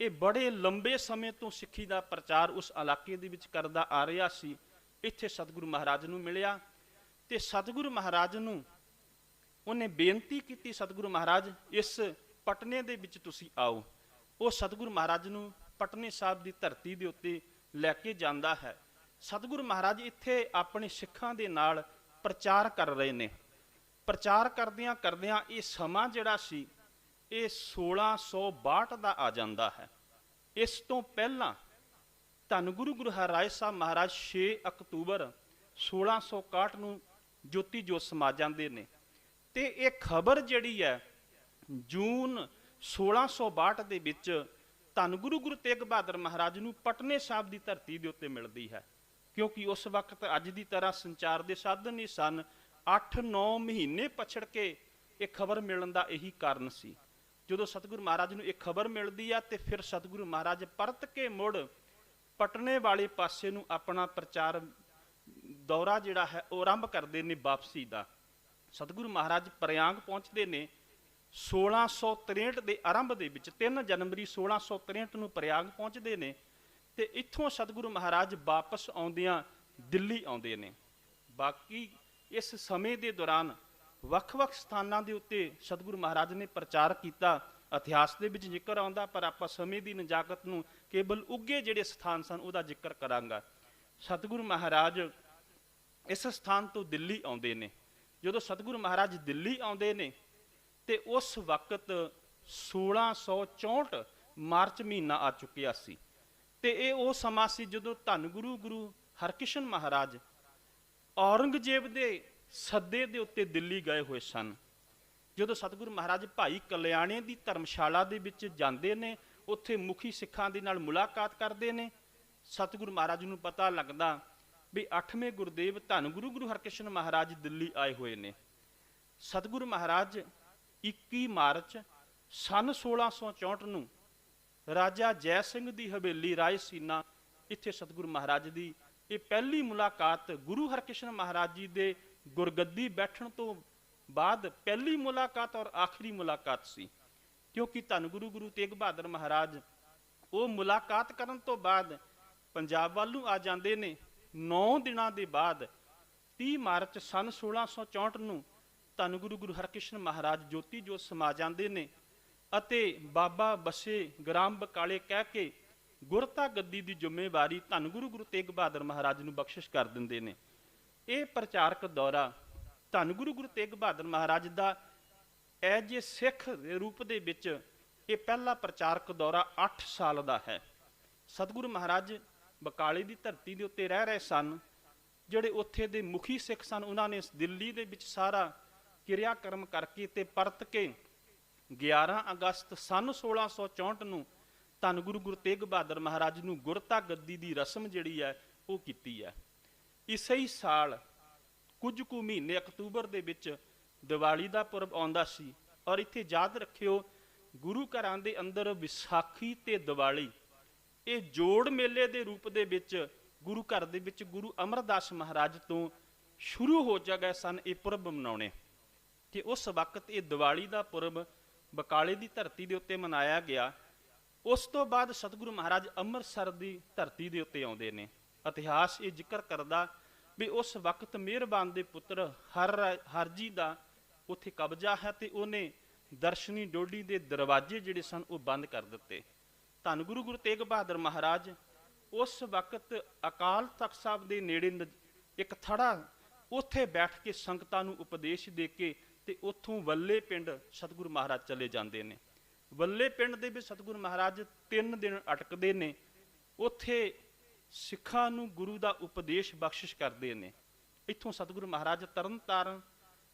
ਇਹ ਬੜੇ ਲੰਬੇ ਸਮੇਂ ਤੋਂ ਸਿੱਖੀ ਦਾ ਪ੍ਰਚਾਰ ਉਸ ਇਲਾਕੇ ਦੇ ਵਿੱਚ ਕਰਦਾ ਆ ਰਿਹਾ ਸੀ। ਇੱਥੇ ਸਤਿਗੁਰੂ ਮਹਾਰਾਜ ਨੂੰ ਮਿਲਿਆ ਤੇ ਸਤਿਗੁਰੂ ਮਹਾਰਾਜ ਨੂੰ ਉਹਨੇ ਬੇਨਤੀ ਕੀਤੀ, ਸਤਿਗੁਰੂ ਮਹਾਰਾਜ ਇਸ ਪਟਨੇ ਦੇ ਵਿੱਚ ਤੁਸੀਂ ਆਓ। ਉਹ ਸਤਿਗੁਰੂ ਮਹਾਰਾਜ ਨੂੰ ਪਟਨੇ ਸਾਹਿਬ ਦੀ ਧਰਤੀ ਦੇ ਉੱਤੇ ਲੈ ਕੇ ਜਾਂਦਾ ਹੈ। ਸਤਿਗੁਰੂ ਮਹਾਰਾਜ ਇੱਥੇ ਆਪਣੇ ਸਿੱਖਾਂ ਦੇ ਨਾਲ ਪ੍ਰਚਾਰ ਕਰ ਰਹੇ ਨੇ। ਪ੍ਰਚਾਰ ਕਰਦਿਆਂ ਕਰਦਿਆਂ ਇਹ ਸਮਾਂ ਜਿਹੜਾ ਸੀ ਇਹ 1662 ਦਾ ਆ ਜਾਂਦਾ ਹੈ। ਇਸ ਤੋਂ ਪਹਿਲਾਂ ਧੰਨ ਗੁਰੂ ਹਰਿਰਾਏ ਸਾਹਿਬ ਮਹਾਰਾਜ 6 ਅਕਤੂਬਰ 1661 ਨੂੰ ਜੋਤੀ ਜੋਤ ਸਮਾ ਜਾਂਦੇ ਨੇ। ਤੇ ਇਹ ਖਬਰ ਜਿਹੜੀ ਹੈ ਜੂਨ 1662 ਦੇ ਵਿੱਚ ਧੰਨ ਗੁਰੂ ਤੇਗ ਬਹਾਦਰ ਮਹਾਰਾਜ ਨੂੰ ਪਟਨੇ ਸਾਹਿਬ ਦੀ ਧਰਤੀ ਦੇ ਉੱਤੇ ਮਿਲਦੀ ਹੈ। ਕਿਉਂਕਿ ਉਸ ਵਕਤ ਅੱਜ ਦੀ ਤਰ੍ਹਾਂ ਸੰਚਾਰ ਦੇ ਸਾਧਨ ਨਹੀਂ ਸਨ। 8-9 ਮਹੀਨੇ ਪਛੜ ਕੇ ਇਹ ਖਬਰ ਮਿਲਣ ਦਾ ਇਹੀ ਕਾਰਨ ਸੀ। ਜਦੋਂ ਸਤਿਗੁਰੂ ਮਹਾਰਾਜ ਨੂੰ ਇਹ ਖਬਰ ਮਿਲਦੀ ਆ ਤੇ ਫਿਰ ਸਤਿਗੁਰੂ ਮਹਾਰਾਜ ਪਰਤ ਕੇ ਮੁੜ ਪਟਨੇ ਵਾਲੇ ਪਾਸੇ ਨੂੰ ਆਪਣਾ ਪ੍ਰਚਾਰ ਦੌਰਾ ਜਿਹੜਾ ਹੈ ਉਹ ਆਰੰਭ ਕਰਦੇ ਨੇ ਵਾਪਸੀ ਦਾ। ਸਤਿਗੁਰੂ ਮਹਾਰਾਜ ਪ੍ਰਯਾਗ ਪਹੁੰਚਦੇ ਨੇ 1663 ਦੇ ਆਰੰਭ ਦੇ ਵਿੱਚ। 3 ਜਨਵਰੀ 1663 ਨੂੰ ਪ੍ਰਯਾਗ ਪਹੁੰਚਦੇ ਨੇ ਤੇ ਇੱਥੋਂ ਸਤਿਗੁਰੂ ਮਹਾਰਾਜ ਵਾਪਸ ਆਉਂਦਿਆਂ ਦਿੱਲੀ ਆਉਂਦੇ ਨੇ। ਬਾਕੀ ਇਸ ਸਮੇਂ ਦੇ ਦੌਰਾਨ ਵੱਖ-ਵੱਖ ਸਥਾਨਾਂ ਦੇ ਉੱਤੇ ਸਤਿਗੁਰੂ ਮਹਾਰਾਜ ਨੇ ਪ੍ਰਚਾਰ ਕੀਤਾ। ਇਤਿਹਾਸ ਦੇ ਵਿੱਚ ਜ਼ਿਕਰ ਆਉਂਦਾ, ਪਰ ਆਪਾਂ ਸਮੇਂ ਦੀ ਨਜਾਕਤ ਨੂੰ ਕੇਵਲ ਉੱਗੇ ਜਿਹੜੇ ਸਥਾਨ ਸਨ ਉਹਦਾ ਜ਼ਿਕਰ ਕਰਾਂਗਾ। ਸਤਿਗੁਰੂ ਮਹਾਰਾਜ ਇਸ ਸਥਾਨ ਤੋਂ ਦਿੱਲੀ ਆਉਂਦੇ ਨੇ। ਜਦੋਂ ਸਤਿਗੁਰੂ ਮਹਾਰਾਜ ਦਿੱਲੀ ਆਉਂਦੇ ਨੇ ਤੇ ਉਸ ਵਕਤ 1664 ਮਾਰਚ ਮਹੀਨਾ ਆ ਚੁੱਕਿਆ ਸੀ ਤੇ ਇਹ ਉਹ ਸਮਾਂ ਸੀ ਜਦੋਂ ਧੰਨ ਗੁਰੂ ਹਰਕ੍ਰਿਸ਼ਨ ਮਹਾਰਾਜ ਔਰੰਗਜ਼ੇਬ ਦੇ ਸੱਦੇ ਦੇ ਉੱਤੇ ਦਿੱਲੀ ਗਏ ਹੋਏ ਸਨ। ਜਦੋਂ ਸਤਿਗੁਰੂ ਮਹਾਰਾਜ ਭਾਈ ਕਲਿਆਣੇ ਦੀ ਧਰਮਸ਼ਾਲਾ ਦੇ ਵਿੱਚ ਜਾਂਦੇ ਨੇ, ਉੱਥੇ ਮੁਖੀ ਸਿੱਖਾਂ ਦੇ ਨਾਲ ਮੁਲਾਕਾਤ ਕਰਦੇ ਨੇ। ਸਤਿਗੁਰੂ ਮਹਾਰਾਜ ਨੂੰ ਪਤਾ ਲੱਗਦਾ ਵੀ 8ਵੇਂ ਗੁਰਦੇਵ ਧੰਨ ਗੁਰੂ ਹਰਕ੍ਰਿਸ਼ਨ ਮਹਾਰਾਜ ਦਿੱਲੀ ਆਏ ਹੋਏ ਨੇ। ਸਤਿਗੁਰੂ ਮਹਾਰਾਜ 21 ਮਾਰਚ ਸਨ 1664 ਨੂੰ ਰਾਜਾ ਜੈ ਸਿੰਘ ਦੀ ਹਵੇਲੀ ਰਾਏ ਸੀਨਾ, ਇੱਥੇ ਸਤਿਗੁਰੂ ਮਹਾਰਾਜ ਦੀ ਇਹ ਪਹਿਲੀ ਮੁਲਾਕਾਤ ਗੁਰੂ ਹਰਕ੍ਰਿਸ਼ਨ ਮਹਾਰਾਜ ਜੀ ਦੇ ਗੁਰਗੱਦੀ ਬੈਠਣ ਤੋਂ ਬਾਅਦ ਪਹਿਲੀ ਮੁਲਾਕਾਤ ਔਰ ਆਖਰੀ ਮੁਲਾਕਾਤ ਸੀ। ਕਿਉਂਕਿ ਧੰਨ ਗੁਰੂ ਤੇਗ ਬਹਾਦਰ ਮਹਾਰਾਜ ਉਹ ਮੁਲਾਕਾਤ ਕਰਨ ਤੋਂ ਬਾਅਦ ਪੰਜਾਬ ਵੱਲ ਨੂੰ ਆ ਜਾਂਦੇ ਨੇ। 9 ਦਿਨਾਂ ਦੇ ਬਾਅਦ 30 ਮਾਰਚ ਸਨ 1664 ਨੂੰ ਧੰਨ ਗੁਰੂ ਗੁਰੂ ਹਰਕ੍ਰਿਸ਼ਨ ਮਹਾਰਾਜ ਜੋਤੀ ਜੋਤ ਸਮਾ ਜਾਂਦੇ ਨੇ ਅਤੇ ਬਾਬਾ ਬਸੇ ਗ੍ਰਾਮ ਬਕਾਲੇ ਕਹਿ ਕੇ ਗੁਰਤਾ ਗੱਦੀ ਦੀ ਜ਼ਿੰਮੇਵਾਰੀ ਧੰਨ ਗੁਰੂ ਗੁਰੂ ਤੇਗ ਬਹਾਦਰ ਮਹਾਰਾਜ ਨੂੰ ਬਖਸ਼ਿਸ਼ ਕਰ ਦਿੰਦੇ ਨੇ। ਇਹ ਪ੍ਰਚਾਰਕ ਦੌਰਾ ਧੰਨ ਗੁਰੂ ਗੁਰੂ ਤੇਗ ਬਹਾਦਰ ਮਹਾਰਾਜ ਦਾ ਐਜ ਏ ਸਿੱਖ ਦੇ ਰੂਪ ਦੇ ਵਿੱਚ ਇਹ ਪਹਿਲਾ ਪ੍ਰਚਾਰਕ ਦੌਰਾ 8 ਸਾਲ ਦਾ ਹੈ। ਸਤਿਗੁਰੂ ਮਹਾਰਾਜ ਬਕਾਲੇ ਦੀ ਧਰਤੀ ਦੇ ਉੱਤੇ ਰਹਿ ਰਹੇ ਸਨ। ਜਿਹੜੇ ਉੱਥੇ ਦੇ ਮੁਖੀ ਸਿੱਖ ਸਨ ਉਹਨਾਂ ਨੇ ਦਿੱਲੀ ਦੇ ਵਿੱਚ ਸਾਰਾ ਕਿਰਿਆਕਰਮ ਕਰਕੇ ਤੇ ਪਰਤ ਕੇ 11 ਅਗਸਤ ਸਨ 1664 ਨੂੰ ਧੰਨ ਗੁਰੂ ਗੁਰੂ ਤੇਗ ਬਹਾਦਰ ਮਹਾਰਾਜ ਨੂੰ ਗੁਰਤਾ ਗੱਦੀ ਦੀ ਰਸਮ ਜਿਹੜੀ ਹੈ ਉਹ ਕੀਤੀ ਹੈ। ਇਸੇ ਹੀ ਸਾਲ ਕੁਝ ਕੁ ਮਹੀਨੇ ਅਕਤੂਬਰ ਦੇ ਵਿੱਚ ਦੀਵਾਲੀ ਦਾ ਪੁਰਬ ਆਉਂਦਾ ਸੀ। ਔਰ ਇੱਥੇ ਯਾਦ ਰੱਖਿਓ ਗੁਰੂ ਘਰਾਂ ਦੇ ਅੰਦਰ ਵਿਸਾਖੀ ਤੇ ਦੀਵਾਲੀ ਇਹ ਜੋੜ ਮੇਲੇ ਦੇ ਰੂਪ ਦੇ ਵਿੱਚ ਗੁਰੂ ਘਰ ਦੇ ਵਿੱਚ ਗੁਰੂ ਅਮਰਦਾਸ ਮਹਾਰਾਜ ਤੋਂ ਸ਼ੁਰੂ ਹੋ ਗਏ ਸਨ ਇਹ ਪੁਰਬ ਮਨਾਉਣੇ। ਤੇ ਉਸ ਵਕਤ ਇਹ ਦੀਵਾਲੀ ਦਾ ਪੁਰਬ ਬਕਾਲੇ ਦੀ ਧਰਤੀ ਦੇ ਉੱਤੇ ਮਨਾਇਆ ਗਿਆ। ਉਸ ਤੋਂ ਬਾਅਦ ਸਤਿਗੁਰੂ ਮਹਾਰਾਜ ਅੰਮ੍ਰਿਤਸਰ ਦੀ ਧਰਤੀ ਦੇ ਉੱਤੇ ਆਉਂਦੇ ਨੇ। ਇਤਿਹਾਸ ਇਹ ਜ਼ਿਕਰ ਕਰਦਾ ਵੀ ਉਸ ਵਕਤ ਮਿਹਰਬਾਨ ਦੇ ਪੁੱਤਰ ਹਰਜੀ ਦਾ ਉੱਥੇ ਕਬਜ਼ਾ ਹੈ ਤੇ ਉਹਨੇ ਦਰਸ਼ਨੀ ਡੋਡੀ ਦੇ ਦਰਵਾਜ਼ੇ ਜਿਹੜੇ ਸਨ ਉਹ ਬੰਦ ਕਰ ਦਿੱਤੇ। ਧੰਨ ਗੁਰੂ ਗੁਰੂ ਤੇਗ ਬਹਾਦਰ ਮਹਾਰਾਜ ਉਸ ਵਕਤ ਅਕਾਲ ਤਖਤ ਸਾਹਿਬ ਦੇ ਨੇੜੇ ਇੱਕ ਥੜਾ ਉੱਥੇ ਬੈਠ ਕੇ ਸੰਗਤਾਂ ਨੂੰ ਉਪਦੇਸ਼ ਦੇ ਕੇ ਤੇ ਉੱਥੋਂ ਵੱਲੇ ਪਿੰਡ ਸਤਿਗੁਰੂ ਮਹਾਰਾਜ ਚਲੇ ਜਾਂਦੇ ਨੇ। ਵੱਲੇ ਪਿੰਡ ਦੇ ਵਿੱਚ ਸਤਿਗੁਰੂ ਮਹਾਰਾਜ 3 ਦਿਨ ਅਟਕਦੇ ਨੇ। ਉੱਥੇ ਸਿੱਖਾਂ ਨੂੰ ਗੁਰੂ ਦਾ ਉਪਦੇਸ਼ ਬਖਸ਼ਿਸ਼ ਕਰਦੇ ਨੇ। ਇੱਥੋਂ ਸਤਿਗੁਰੂ ਮਹਾਰਾਜ ਤਰਨ ਤਾਰਨ,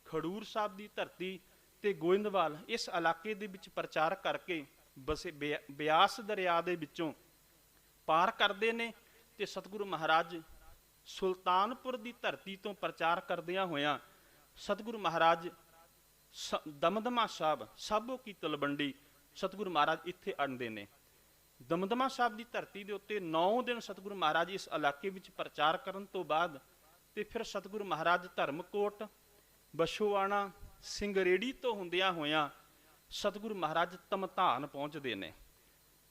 ਖਡੂਰ ਸਾਹਿਬ ਦੀ ਧਰਤੀ ਤੇ ਗੋਇੰਦਵਾਲ ਇਸ ਇਲਾਕੇ ਦੇ ਵਿੱਚ ਪ੍ਰਚਾਰ ਕਰਕੇ ਬਸੇ ਬਿਆਸ ਦਰਿਆ ਦੇ ਵਿੱਚੋਂ ਪਾਰ ਕਰਦੇ ਨੇ ਤੇ ਸਤਿਗੁਰੂ ਮਹਾਰਾਜ ਸੁਲਤਾਨਪੁਰ ਦੀ ਧਰਤੀ ਤੋਂ ਪ੍ਰਚਾਰ ਕਰਦਿਆਂ ਹੋਇਆਂ ਸਤਿਗੁਰੂ ਮਹਾਰਾਜ ਦਮਦਮਾ ਸਾਹਿਬ ਸਾਬੋ ਕੀ ਤਲਵੰਡੀ ਸਤਿਗੁਰੂ ਮਹਾਰਾਜ ਇੱਥੇ ਆਉਂਦੇ ਨੇ। ਦਮਦਮਾ ਸਾਹਿਬ ਦੀ ਧਰਤੀ ਦੇ ਉੱਤੇ 9 ਦਿਨ ਸਤਿਗੁਰੂ ਮਹਾਰਾਜ ਇਸ ਇਲਾਕੇ ਵਿੱਚ ਪ੍ਰਚਾਰ ਕਰਨ ਤੋਂ ਬਾਅਦ ਤੇ ਫਿਰ ਸਤਿਗੁਰੂ ਮਹਾਰਾਜ ਧਰਮਕੋਟ, ਬਸ਼ੋਆਣਾ, ਸਿੰਘਰੇੜੀ ਤੋਂ ਹੁੰਦਿਆਂ ਹੋਇਆਂ ਸਤਿਗੁਰੂ ਮਹਾਰਾਜ ਧਮਧਾਨ ਪਹੁੰਚਦੇ ਨੇ।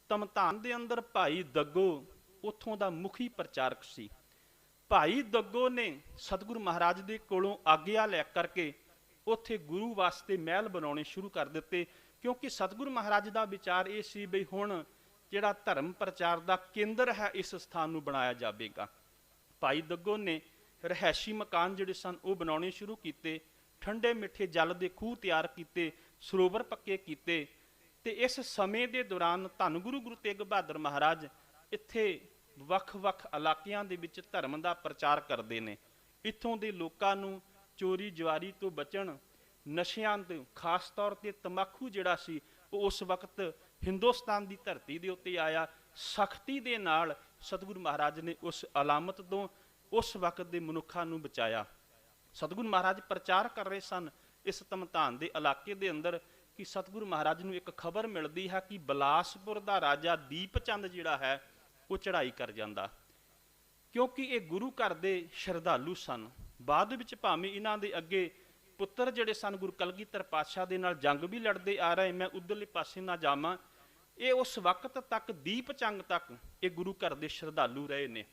ਧਮਧਾਨ ਦੇ ਅੰਦਰ ਭਾਈ ਦੱਗੋ ਉੱਥੋਂ ਦਾ ਮੁਖੀ ਪ੍ਰਚਾਰਕ ਸੀ। ਭਾਈ ਦੱਗੋ ਨੇ ਸਤਿਗੁਰੂ ਮਹਾਰਾਜ ਦੇ ਕੋਲੋਂ ਆਗਿਆ ਲੈ ਕਰਕੇ ਉੱਥੇ ਗੁਰੂ ਵਾਸਤੇ ਮਹਿਲ ਬਣਾਉਣੇ ਸ਼ੁਰੂ ਕਰ ਦਿੱਤੇ। ਕਿਉਂਕਿ ਸਤਿਗੁਰੂ ਮਹਾਰਾਜ ਦਾ ਵਿਚਾਰ ਇਹ ਸੀ ਬਈ ਹੁਣ ਜਿਹੜਾ ਧਰਮ ਪ੍ਰਚਾਰ ਦਾ ਕੇਂਦਰ ਹੈ ਇਸ ਸਥਾਨ ਨੂੰ ਬਣਾਇਆ ਜਾਵੇਗਾ। ਭਾਈ ਦੱਗੋ ਨੇ ਰਹਿਸ਼ੀ ਮਕਾਨ ਜਿਹੜੇ ਸਨ ਉਹ ਬਣਾਉਣੇ ਸ਼ੁਰੂ ਕੀਤੇ। ਠੰਡੇ ਮਿੱਠੇ ਜਲ ਦੇ ਖੂਹ ਤਿਆਰ ਕੀਤੇ, ਸਰੋਵਰ ਪੱਕੇ ਕੀਤੇ। ਤੇ ਇਸ ਸਮੇਂ ਦੇ ਦੌਰਾਨ ਧੰਨ ਗੁਰੂ ਗੁਰੂ ਤੇਗ ਬਹਾਦਰ ਮਹਾਰਾਜ ਇੱਥੇ ਵੱਖ-ਵੱਖ ਇਲਾਕਿਆਂ ਦੇ ਵਿੱਚ ਧਰਮ ਦਾ ਪ੍ਰਚਾਰ ਕਰਦੇ ਨੇ। ਇੱਥੋਂ ਦੇ ਲੋਕਾਂ ਨੂੰ ਚੋਰੀ ਜਵਾਰੀ ਤੋਂ ਬਚਣ, ਨਸ਼ਿਆਂ ਤੋਂ ਖਾਸ ਤੌਰ ਤੇ ਤੰਬਾਕੂ ਜਿਹੜਾ ਸੀ ਉਹ ਉਸ ਵਕਤ ਹਿੰਦੁਸਤਾਨ ਦੀ ਧਰਤੀ ਦੇ ਉੱਤੇ ਆਇਆ। ਸਖਤੀ ਦੇ ਨਾਲ ਸਤਿਗੁਰੂ ਮਹਾਰਾਜ ਨੇ ਉਸ ਅਲਾਮਤ ਤੋਂ ਉਸ ਵਕਤ ਦੇ ਮਨੁੱਖਾਂ ਨੂੰ ਬਚਾਇਆ। ਸਤਿਗੁਰੂ ਮਹਾਰਾਜ ਪ੍ਰਚਾਰ ਕਰ ਰਹੇ ਸਨ ਇਸ ਧਮਧਾਨ ਦੇ ਇਲਾਕੇ ਦੇ ਅੰਦਰ ਕਿ ਸਤਿਗੁਰੂ ਮਹਾਰਾਜ ਨੂੰ ਇੱਕ ਖਬਰ ਮਿਲਦੀ ਹੈ ਕਿ ਬਲਾਸਪੁਰ ਦਾ ਰਾਜਾ ਦੀਪ ਚੰਦ ਜਿਹੜਾ ਹੈ ਉਹ ਚੜ੍ਹਾਈ ਕਰ ਜਾਂਦਾ। ਕਿਉਂਕਿ ਇਹ ਗੁਰੂ ਘਰ ਦੇ ਸ਼ਰਧਾਲੂ ਸਨ। ਬਾਅਦ ਵਿੱਚ ਭਾਵੇਂ ਇਹਨਾਂ ਦੇ ਅੱਗੇ ਪੁੱਤਰ ਜਿਹੜੇ ਸਨ ਗੁਰੂ ਕਲਗੀਧਰ ਪਾਤਸ਼ਾਹ ਦੇ ਨਾਲ ਜੰਗ ਵੀ ਲੜਦੇ ਆ ਰਹੇ, ਮੈਂ ਉੱਧਰਲੇ ਪਾਸੇ ਨਾ ਜਾਵਾਂ। ਇਹ ਉਸ ਵਕਤ ਤੱਕ ਦੀਪ ਚੰਦ ਤੱਕ ਇਹ ਗੁਰੂ ਘਰ ਦੇ ਸ਼ਰਧਾਲੂ ਰਹੇ ਨੇ।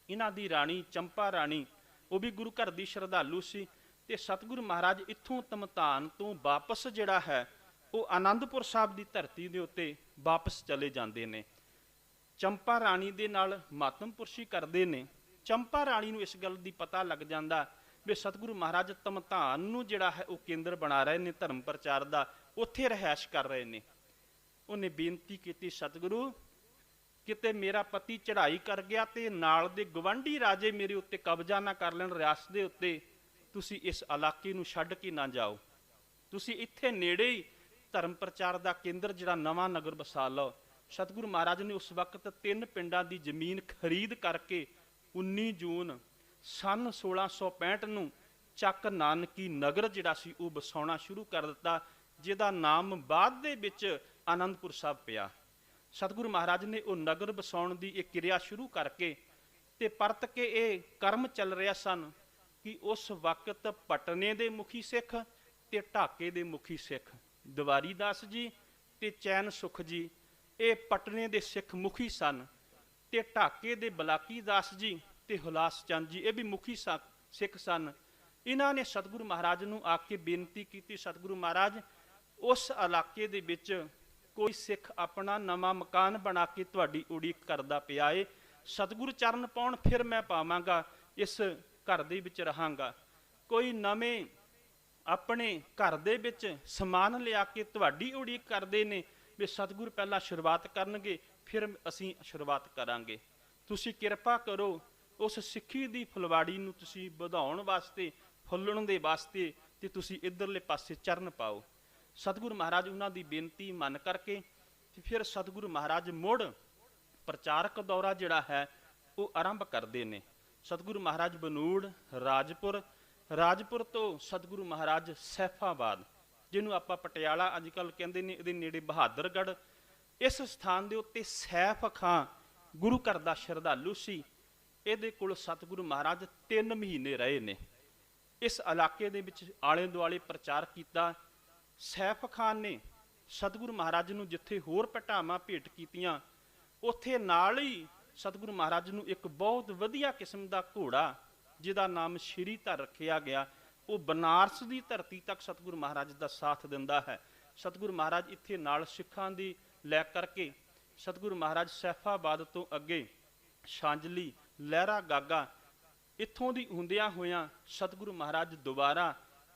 ਇਹਨਾਂ ਦੀ ਰਾਣੀ ਚੰਪਾ ਰਾਣੀ ਉਹ ਵੀ ਗੁਰੂ ਘਰ ਦੀ ਸ਼ਰਧਾਲੂ ਸੀ। ਤੇ ਸਤਿਗੁਰੂ ਮਹਾਰਾਜ ਇੱਥੋਂ ਧਮਧਾਨ ਤੋਂ ਵਾਪਸ ਜਿਹੜਾ ਹੈ ਉਹ ਆਨੰਦਪੁਰ ਸਾਹਿਬ ਦੀ ਧਰਤੀ ਦੇ ਉੱਤੇ ਵਾਪਸ ਚਲੇ ਜਾਂਦੇ ਨੇ। ਚੰਪਾ ਰਾਣੀ ਦੇ ਨਾਲ ਮਾਤਮਪੁਰਸ਼ੀ ਕਰਦੇ ਨੇ। ਚੰਪਾ ਰਾਣੀ ਨੂੰ ਇਸ ਗੱਲ ਦੀ ਪਤਾ ਲੱਗ ਜਾਂਦਾ ਵੀ ਸਤਿਗੁਰੂ ਮਹਾਰਾਜ ਧਮਧਾਨ ਨੂੰ ਜਿਹੜਾ ਹੈ ਉਹ ਕੇਂਦਰ ਬਣਾ ਰਹੇ ਨੇ ਧਰਮ ਪ੍ਰਚਾਰ ਦਾ, ਉੱਥੇ ਰਹਿائش ਕਰ ਰਹੇ ਨੇ। ਉਹਨੇ ਬੇਨਤੀ ਕੀਤੀ, ਸਤਿਗੁਰੂ ਕਿਤੇ ਮੇਰਾ ਪਤੀ ਚੜ੍ਹਾਈ ਕਰ ਗਿਆ ਤੇ ਨਾਲ ਦੇ ਗਵਾਂਢੀ ਰਾਜੇ ਮੇਰੇ ਉੱਤੇ ਕਬਜ਼ਾ ਨਾ ਕਰ ਲੈਣ ਰਿਆਸਤ ਦੇ ਉੱਤੇ, ਤੁਸੀਂ ਇਸ ਇਲਾਕੇ ਨੂੰ ਛੱਡ ਕੇ ਨਾ ਜਾਓ। ਤੁਸੀਂ ਇੱਥੇ ਨੇੜੇ ਹੀ ਧਰਮ ਪ੍ਰਚਾਰ ਦਾ ਕੇਂਦਰ ਜਿਹੜਾ ਨਵਾਂ ਨਗਰ ਵਸਾ ਲਓ। ਸਤਿਗੁਰੂ ਮਹਾਰਾਜ ਨੇ ਉਸ ਵਕਤ 3 ਪਿੰਡਾਂ ਦੀ ਜ਼ਮੀਨ ਖਰੀਦ ਕਰਕੇ 19 ਜੂਨ ਸਨ 1665 ਨੂੰ ਚੱਕ ਨਾਨਕੀ ਨਗਰ ਜਿਹੜਾ ਸੀ ਉਹ ਵਸਾਉਣਾ ਸ਼ੁਰੂ ਕਰ ਦਿੱਤਾ, ਜਿਹਦਾ ਨਾਮ ਬਾਅਦ ਦੇ ਵਿੱਚ ਆਨੰਦਪੁਰ ਸਾਹਿਬ ਪਿਆ। ਸਤਿਗੁਰੂ ਮਹਾਰਾਜ ਨੇ ਉਹ ਨਗਰ ਵਸਾਉਣ ਦੀ ਇਹ ਕਿਰਿਆ ਸ਼ੁਰੂ ਕਰਕੇ ਤੇ ਪਰਤ ਕੇ ਇਹ ਕਰਮ ਚੱਲ ਰਿਹਾ ਸਨ ਕਿ ਉਸ ਵਕਤ ਪਟਨੇ ਦੇ ਮੁਖੀ ਸਿੱਖ ਤੇ ਢਾਕੇ ਦੇ ਮੁਖੀ ਸਿੱਖ ਦਵਾਰੀ ਦਾਸ ਜੀ ਤੇ ਚੈਨ ਸੁਖ ਜੀ ਇਹ ਪਟਨੇ ਦੇ ਸਿੱਖ ਮੁਖੀ ਸਨ ਤੇ ਢਾਕੇ ਦੇ ਬਲਾਕੀ ਦਾਸ ਜੀ ਤੇ ਹੁਲਾਸ ਚੰਦ ਜੀ ਇਹ ਵੀ ਮੁਖੀ सिख सन, इन्हां ने सतगुरु महाराज नूं आके बेनती की, सतगुरु महाराज उस इलाके दे विच कोई सिख अपना नवा मकान बना के तुहाडी उड़ीक करदा पिया है, सतगुरु चरण पाउण फिर मैं पावांगा, इस घर दे विच रहांगा। कोई नवें अपने घर दे विच समान लिया के तुहाडी उड़ीक करदे ने भी सतगुरु पहला शुरुआत करनगे फिर असीं शुरुआत करांगे। तुसीं किरपा करो उस सिੱਖੀ ਦੀ फुलवाड़ी नूं तुसीं ਵਧਾਉਣ वास्ते, फुੱਲਣ ਦੇ वास्ते ते तुसीं इधरले पासे चरण पाओ। सतगुरु महाराज उन्हां दी बेनती मन करके फिर सतगुरु महाराज मुड़ प्रचारक दौरा जिहड़ा है वो आरंभ करते हैं। सतगुरु महाराज बनूड़, राजपुर, राजपुर तो सतगुरु महाराज सैफाबाद, जिन्हों आपां पटियाला अजकल कहते हैं, इहदे नेड़े बहादरगढ़, इस स्थान के उत्ते सैफ खां गुरु घर का श्रद्धालु सी। इहदे कोल सतगुरु महाराज 3 महीने रहे ने। इस इलाके दे विच आले दुआले प्रचार किया। सैफ खान ने सतगुरु महाराज नूं जिथे होर पटावां भेंट कीतियां, उत्थे नाल ही सतगुरु महाराज नूं एक बहुत वधिया किस्म का घोड़ा जिहदा नाम श्रीधर रखिया गया, वो बनारस की धरती तक सतगुरु महाराज का साथ दिंदा है। सतगुरु महाराज इत्थे नाल सिखां दी लै करके सतगुरु महाराज सैफाबाद तो अगे छांजली, लहरा गागा इत्थों दी हुंदियां होइयां सतगुरु महाराज दोबारा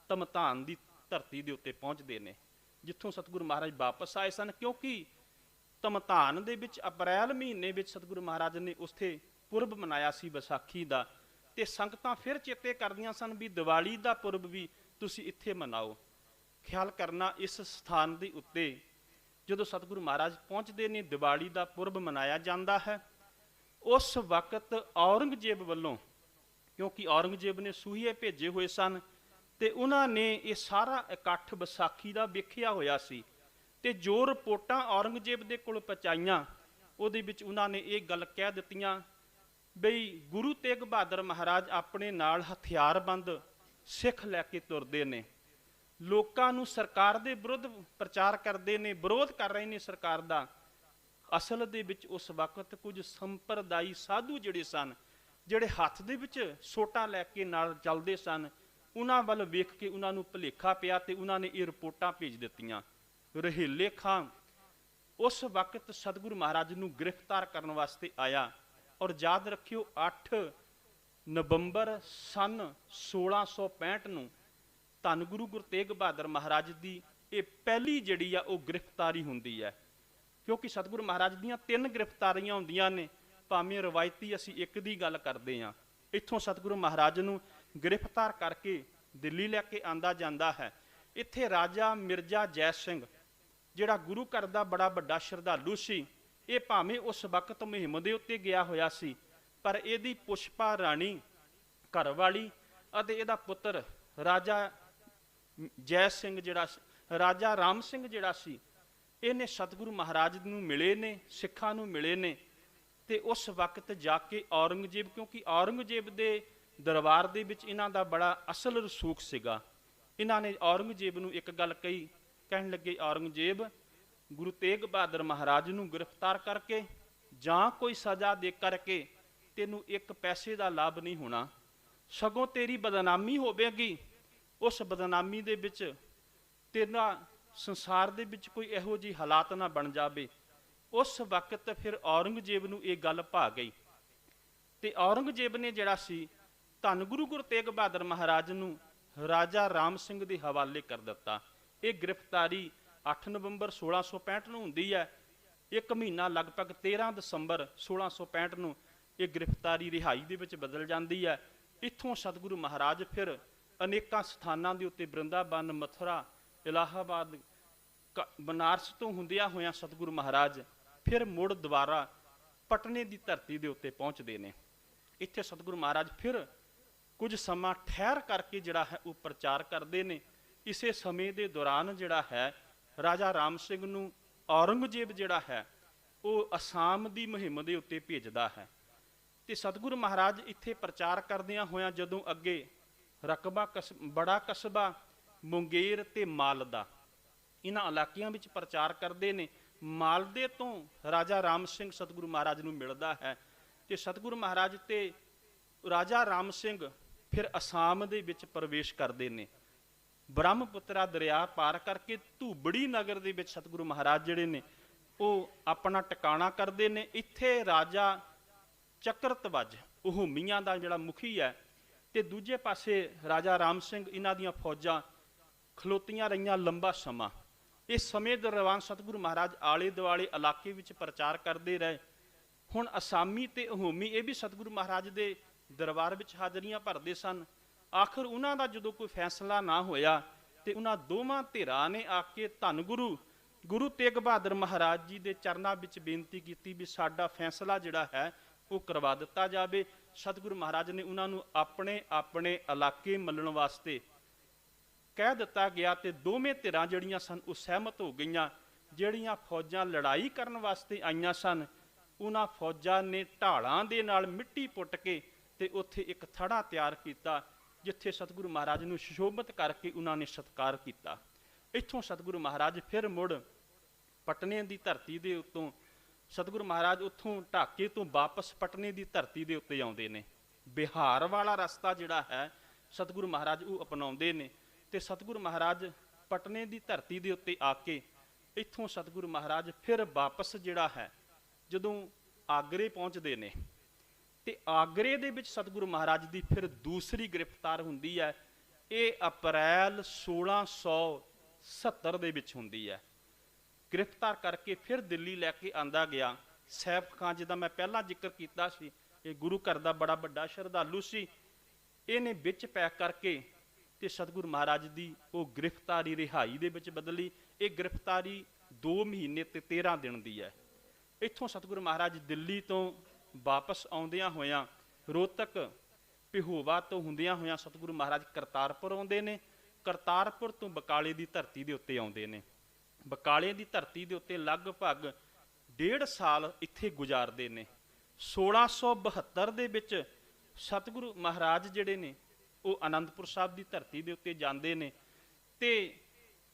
धमधान की धरती के उत्ते पहुँचते हैं, जिथों सतगुरु महाराज वापस आए सन। क्योंकि धमधान दे विच अप्रैल महीने विच सतगुरु महाराज ने उत्थे पुरब मनाया सी विसाखी का, ते संगतां फिर चेते करदियां सन भी दिवाली का पुरब भी तुसीं इत्थे मनाओ। ख्याल करना इस स्थान के उत्ते जदों सतगुरु महाराज पहुँचते हैं, दिवाली का पुरब मनाया जाता है। उस वक्त औरंगजेब वालों, क्योंकि औरंगजेब ने सूहीए भेजे हुए सन, ते उन्होंने ये सारा इकट्ठ विसाखी का वेखिया होया सी, ते जो रिपोर्टां औरंगजेब दे कोल पहुँचाइयां उहदे विच उन्होंने ये गल कह दित्तियां बई गुरु तेग बहादुर महाराज अपने नाल हथियारबंद सिख लैके तुरदे ने, लोकां नूं सरकार दे विरुद्ध प्रचार करते हैं, विरोध कर रहे हैं सरकार का। असल दे विच उस वक्त कुछ संप्रदायी साधु जिहड़े सन, जिहड़े हत्थ दे विच सोटा लैके नाल चलदे सन, उन्हां वल वेख के उन्हां नूं भुलेखा पिया ते उन्हां ने ये रिपोर्टां भेज दित्तियां। रहेले खां उस वक्त सतगुरु महाराज नूं गिरफ्तार करने वास्ते आया, और याद रखियो 8 नवंबर सन 1665 नूं धन गुरु गुरु तेग बहादुर महाराज की ये पहली जिहड़ी आ वो गिरफ्तारी हुंदी है। क्योंकि सतगुरु महाराज दीयां 3 गिरफ्तारियां हुंदियां ने, भावें रवायती असीं एक दी गल करदे हां। इत्थों सतगुरु महाराज नूं गिरफ्तार करके दिल्ली लैके आंदा जांदा है। इत्थे राजा मिर्जा जय सिंह जिहड़ा गुरु घर दा बड़ा वड्डा श्रद्धालु सी, ये भावें उस वक्त मुहिम दे उत्ते गया होया सी, पर इहदी पुष्पा राणी घरवाली अते इहदा पुत्र राजा जय सिंह जिहड़ा राजा राम सिंह जिहड़ा सी, इहने सतगुरु महाराज नूं मिले ने, सिखां नूं मिले ने, ते उस वक्त जाके औरंगजेब, क्योंकि औरंगजेब दे दरबार दे विच इन्हां दा बड़ा असल रसूख सीगा, इन्हां ने औरंगजेब नूं एक गल कही, कहण लगे औरंगजेब गुरु तेग बहादुर महाराज नूं गिरफ्तार करके जां कोई सज़ा दे करके तैनूं एक पैसे का लाभ नहीं होना, सगों तेरी बदनामी होवेगी। उस बदनामी दे विच तेरा संसार दे विच कोई इहो जी हालात ना बन जाए। उस वक्त फिर औरंगजेब नूं ये गल भा गई, ते औरंगजेब ने जिहड़ा सी धन गुरु गुरु तेग बहादुर महाराज नूं राजा राम सिंह दे हवाले कर दिता। ये गिरफ्तारी 8 नवंबर 1665 नूं हुंदी है। एक महीना लगभग 13 दसंबर 1665 नूं ये गिरफ्तारी रिहाई दे विच बदल जाती है। इत्थों सतगुरु महाराज फिर अनेकां स्थानां दे उत्ते वृंदावन, मथुरा, इलाहाबाद, बनारस तो हुंदियां होइयां सतगुरु महाराज फिर मुड़ दोबारा पटने की धरती के उत्ते पहुँचते हैं। इत्थे सतगुरु महाराज फिर कुछ समा ठहर करके जिहड़ा है वो प्रचार करते हैं। इसे समय के दौरान जिहड़ा है राजा राम सिंह नूं औरंगजेब जिहड़ा है वो असाम की मुहिम के उत्ते भेजदा है। ते सतगुरु महाराज इत्थे प्रचार करदियां होइयां जदों अगे रकबा बड़ा कस्बा मुंगेर ते मालदा इन्हां इलाकिਆਂ विच प्रचार करते हैं। मालदे तो राजा राम सिंह सतगुरु महाराज नूं मिलदा है, ते सतगुरु महाराज ते राजा राम सिंह ਫਿਰ ਅਸਾਮ ਦੇ ਵਿੱਚ ਪ੍ਰਵੇਸ਼ ਕਰਦੇ ਨੇ। ਬ੍ਰਹਮਪੁੱਤਰਾ ਦਰਿਆ ਪਾਰ ਕਰਕੇ ਧੂਬੜੀ ਨਗਰ ਦੇ ਵਿੱਚ ਸਤਿਗੁਰੂ ਮਹਾਰਾਜ ਜਿਹੜੇ ਨੇ ਉਹ ਆਪਣਾ ਟਿਕਾਣਾ ਕਰਦੇ ਨੇ। ਇੱਥੇ ਰਾਜਾ ਚੱਕਰਤਵਜ ਉਹ ਮੀਆਂ ਦਾ ਜਿਹੜਾ ਮੁਖੀ ਹੈ, ਤੇ ਦੂਜੇ ਪਾਸੇ ਰਾਜਾ ਰਾਮ ਸਿੰਘ, ਇਹਨਾਂ ਦੀਆਂ ਫੌਜਾਂ ਖਲੋਤੀਆਂ ਰਹੀਆਂ ਲੰਬਾ ਸਮਾਂ। ਇਸ ਸਮੇਂ ਦੌਰਾਨ ਸਤਿਗੁਰੂ ਮਹਾਰਾਜ ਆਲੇ ਦੁਆਲੇ ਇਲਾਕੇ ਵਿੱਚ ਪ੍ਰਚਾਰ ਕਰਦੇ ਰਹੇ। ਹੁਣ ਅਸਾਮੀ ਤੇ ਅਹੋਮੀ ਇਹ ਵੀ ਸਤਿਗੁਰੂ ਮਹਾਰਾਜ ਦੇ ਦਰਬਾਰ ਵਿੱਚ ਹਾਜ਼ਰੀਆਂ ਭਰਦੇ ਸਨ। ਆਖਰ ਉਹਨਾਂ ਦਾ ਜਦੋਂ ਕੋਈ ਫੈਸਲਾ ਨਾ ਹੋਇਆ ਤੇ ਉਹਨਾਂ ਦੋਵਾਂ ਧਿਰਾਂ ਨੇ ਆ ਕੇ ਧੰਨ ਗੁਰੂ ਤੇਗ ਬਹਾਦਰ ਮਹਾਰਾਜ ਜੀ ਦੇ ਚਰਨਾਂ ਵਿੱਚ ਬੇਨਤੀ ਕੀਤੀ ਵੀ ਸਾਡਾ ਫੈਸਲਾ ਜਿਹੜਾ ਹੈ ਉਹ ਕਰਵਾ ਦਿੱਤਾ ਜਾਵੇ। ਸਤਿਗੁਰੂ ਮਹਾਰਾਜ ਨੇ ਉਹਨਾਂ ਨੂੰ ਆਪਣੇ ਆਪਣੇ ਇਲਾਕੇ ਮੱਲਣ ਵਾਸਤੇ ਕਹਿ ਦਿੱਤਾ ਗਿਆ ਤੇ ਦੋਵੇਂ ਧਿਰਾਂ ਜਿਹੜੀਆਂ ਸਨ ਉਹ ਸਹਿਮਤ ਹੋ ਗਈਆਂ। ਜਿਹੜੀਆਂ ਫੌਜਾਂ ਲੜਾਈ ਕਰਨ ਵਾਸਤੇ ਆਈਆਂ ਸਨ ਉਹਨਾਂ ਫੌਜਾਂ ਨੇ ਢਾਲਾਂ ਦੇ ਨਾਲ ਮਿੱਟੀ ਪੁੱਟ ਕੇ ਤੇ ਉੱਥੇ ਇੱਕ ਥੜਾ ਤਿਆਰ ਕੀਤਾ, ਜਿੱਥੇ ਸਤਿਗੁਰੂ ਮਹਾਰਾਜ ਨੂੰ ਸੁਸ਼ੋਭਿਤ ਕਰਕੇ ਉਹਨਾਂ ਨੇ ਸਤਿਕਾਰ ਕੀਤਾ। ਇੱਥੋਂ ਸਤਿਗੁਰੂ ਮਹਾਰਾਜ ਫਿਰ ਮੁੜ ਪਟਨੇ ਦੀ ਧਰਤੀ ਦੇ ਉੱਤੋਂ ਸਤਿਗੁਰੂ ਮਹਾਰਾਜ ਉੱਥੋਂ ਢਾਕੇ ਤੋਂ ਵਾਪਸ ਪਟਨੇ ਦੀ ਧਰਤੀ ਦੇ ਉੱਤੇ ਆਉਂਦੇ ਨੇ। ਬਿਹਾਰ ਵਾਲਾ ਰਸਤਾ ਜਿਹੜਾ ਹੈ ਸਤਿਗੁਰੂ ਮਹਾਰਾਜ ਉਹ ਅਪਣਾਉਂਦੇ ਨੇ ਤੇ ਸਤਿਗੁਰੂ ਮਹਾਰਾਜ ਪਟਨੇ ਦੀ ਧਰਤੀ ਦੇ ਉੱਤੇ ਆ ਕੇ ਇੱਥੋਂ ਸਤਿਗੁਰੂ ਮਹਾਰਾਜ ਫਿਰ ਵਾਪਸ ਜਿਹੜਾ ਹੈ ਜਦੋਂ ਆਗਰੇ ਪਹੁੰਚਦੇ ਨੇ ਤੇ ਆਗਰੇ ਦੇ ਵਿੱਚ ਸਤਿਗੁਰੂ ਮਹਾਰਾਜ ਦੀ ਫਿਰ ਦੂਸਰੀ ਗ੍ਰਿਫਤਾਰ ਹੁੰਦੀ ਹੈ। ਇਹ ਅਪ੍ਰੈਲ 1670 ਦੇ ਵਿੱਚ ਹੁੰਦੀ ਹੈ। ਗ੍ਰਿਫਤਾਰ ਕਰਕੇ ਫਿਰ ਦਿੱਲੀ ਲੈ ਕੇ ਆਂਦਾ ਗਿਆ। ਸੈਫ ਖਾਨ, ਜਿਹਦਾ ਮੈਂ ਪਹਿਲਾਂ ਜ਼ਿਕਰ ਕੀਤਾ ਸੀ, ਇਹ ਗੁਰੂ ਘਰ ਦਾ ਬੜਾ ਵੱਡਾ ਸ਼ਰਧਾਲੂ ਸੀ। ਇਹਨੇ ਵਿੱਚ ਪੈਕ ਕਰਕੇ ਤੇ ਸਤਿਗੁਰੂ ਮਹਾਰਾਜ ਦੀ ਉਹ ਗ੍ਰਿਫਤਾਰੀ ਰਿਹਾਈ ਦੇ ਵਿੱਚ ਬਦਲੀ। ਇਹ ਗ੍ਰਿਫਤਾਰੀ 2 ਮਹੀਨੇ ਤੇ 13 ਦਿਨ ਦੀ ਹੈ। ਇੱਥੋਂ ਸਤਿਗੁਰੂ ਮਹਾਰਾਜ ਦਿੱਲੀ ਤੋਂ ਵਾਪਸ ਆਉਂਦਿਆਂ ਹੋਇਆਂ ਰੋਹਤਕ ਪਿਹੋਵਾ ਤੋਂ ਹੁੰਦਿਆਂ ਹੋਇਆਂ ਸਤਿਗੁਰੂ ਮਹਾਰਾਜ ਕਰਤਾਰਪੁਰ ਆਉਂਦੇ ਨੇ। ਕਰਤਾਰਪੁਰ ਤੋਂ ਬਕਾਲੇ ਦੀ ਧਰਤੀ ਦੇ ਉੱਤੇ ਆਉਂਦੇ ਨੇ। ਬਕਾਲੇ ਦੀ ਧਰਤੀ ਦੇ ਉੱਤੇ ਲਗਭਗ 1.5 ਸਾਲ ਇੱਥੇ ਗੁਜ਼ਾਰਦੇ ਨੇ। 1672 ਦੇ ਵਿੱਚ ਸਤਿਗੁਰੂ ਮਹਾਰਾਜ ਜਿਹੜੇ ਨੇ ਉਹ ਅਨੰਦਪੁਰ ਸਾਹਿਬ ਦੀ ਧਰਤੀ ਦੇ ਉੱਤੇ ਜਾਂਦੇ ਨੇ ਤੇ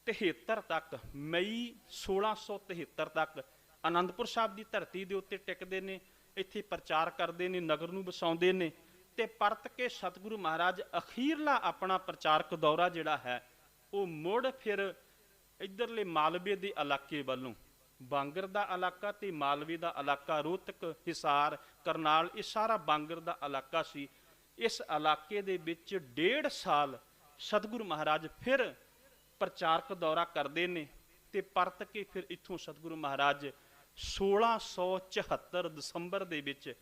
73 ਤੱਕ, ਮਈ 1673 ਤੱਕ ਅਨੰਦਪੁਰ ਸਾਹਿਬ ਦੀ ਧਰਤੀ ਦੇ ਉੱਤੇ ਟਿਕਦੇ ਨੇ। ਇੱਥੇ ਪ੍ਰਚਾਰ ਕਰਦੇ ਨੇ, ਨਗਰ ਨੂੰ ਵਸਾਉਂਦੇ ਨੇ ਤੇ ਪਰਤ ਕੇ ਸਤਿਗੁਰੂ ਮਹਾਰਾਜ ਅਖੀਰਲਾ ਆਪਣਾ ਪ੍ਰਚਾਰਕ ਦੌਰਾ ਜਿਹੜਾ ਹੈ ਉਹ ਮੁੜ ਫਿਰ ਇੱਧਰਲੇ ਮਾਲਵੇ ਦੇ ਇਲਾਕੇ ਵੱਲੋਂ, ਬਾਂਗਰ ਦਾ ਇਲਾਕਾ ਤੇ ਮਾਲਵੇ ਦਾ ਇਲਾਕਾ, ਰੋਹਤਕ, ਹਿਸਾਰ, ਕਰਨਾਲ, ਇਹ ਸਾਰਾ ਬਾਂਗਰ ਦਾ ਇਲਾਕਾ ਸੀ। ਇਸ ਇਲਾਕੇ ਦੇ ਵਿੱਚ 1.5 ਸਾਲ ਸਤਿਗੁਰੂ ਮਹਾਰਾਜ ਫਿਰ ਪ੍ਰਚਾਰਕ ਦੌਰਾ ਕਰਦੇ ਨੇ ਤੇ ਪਰਤ ਕੇ ਫਿਰ ਇੱਥੋਂ ਸਤਿਗੁਰੂ ਮਹਾਰਾਜ 1674 ਦਸੰਬਰ ਦੇ ਵਿੱਚ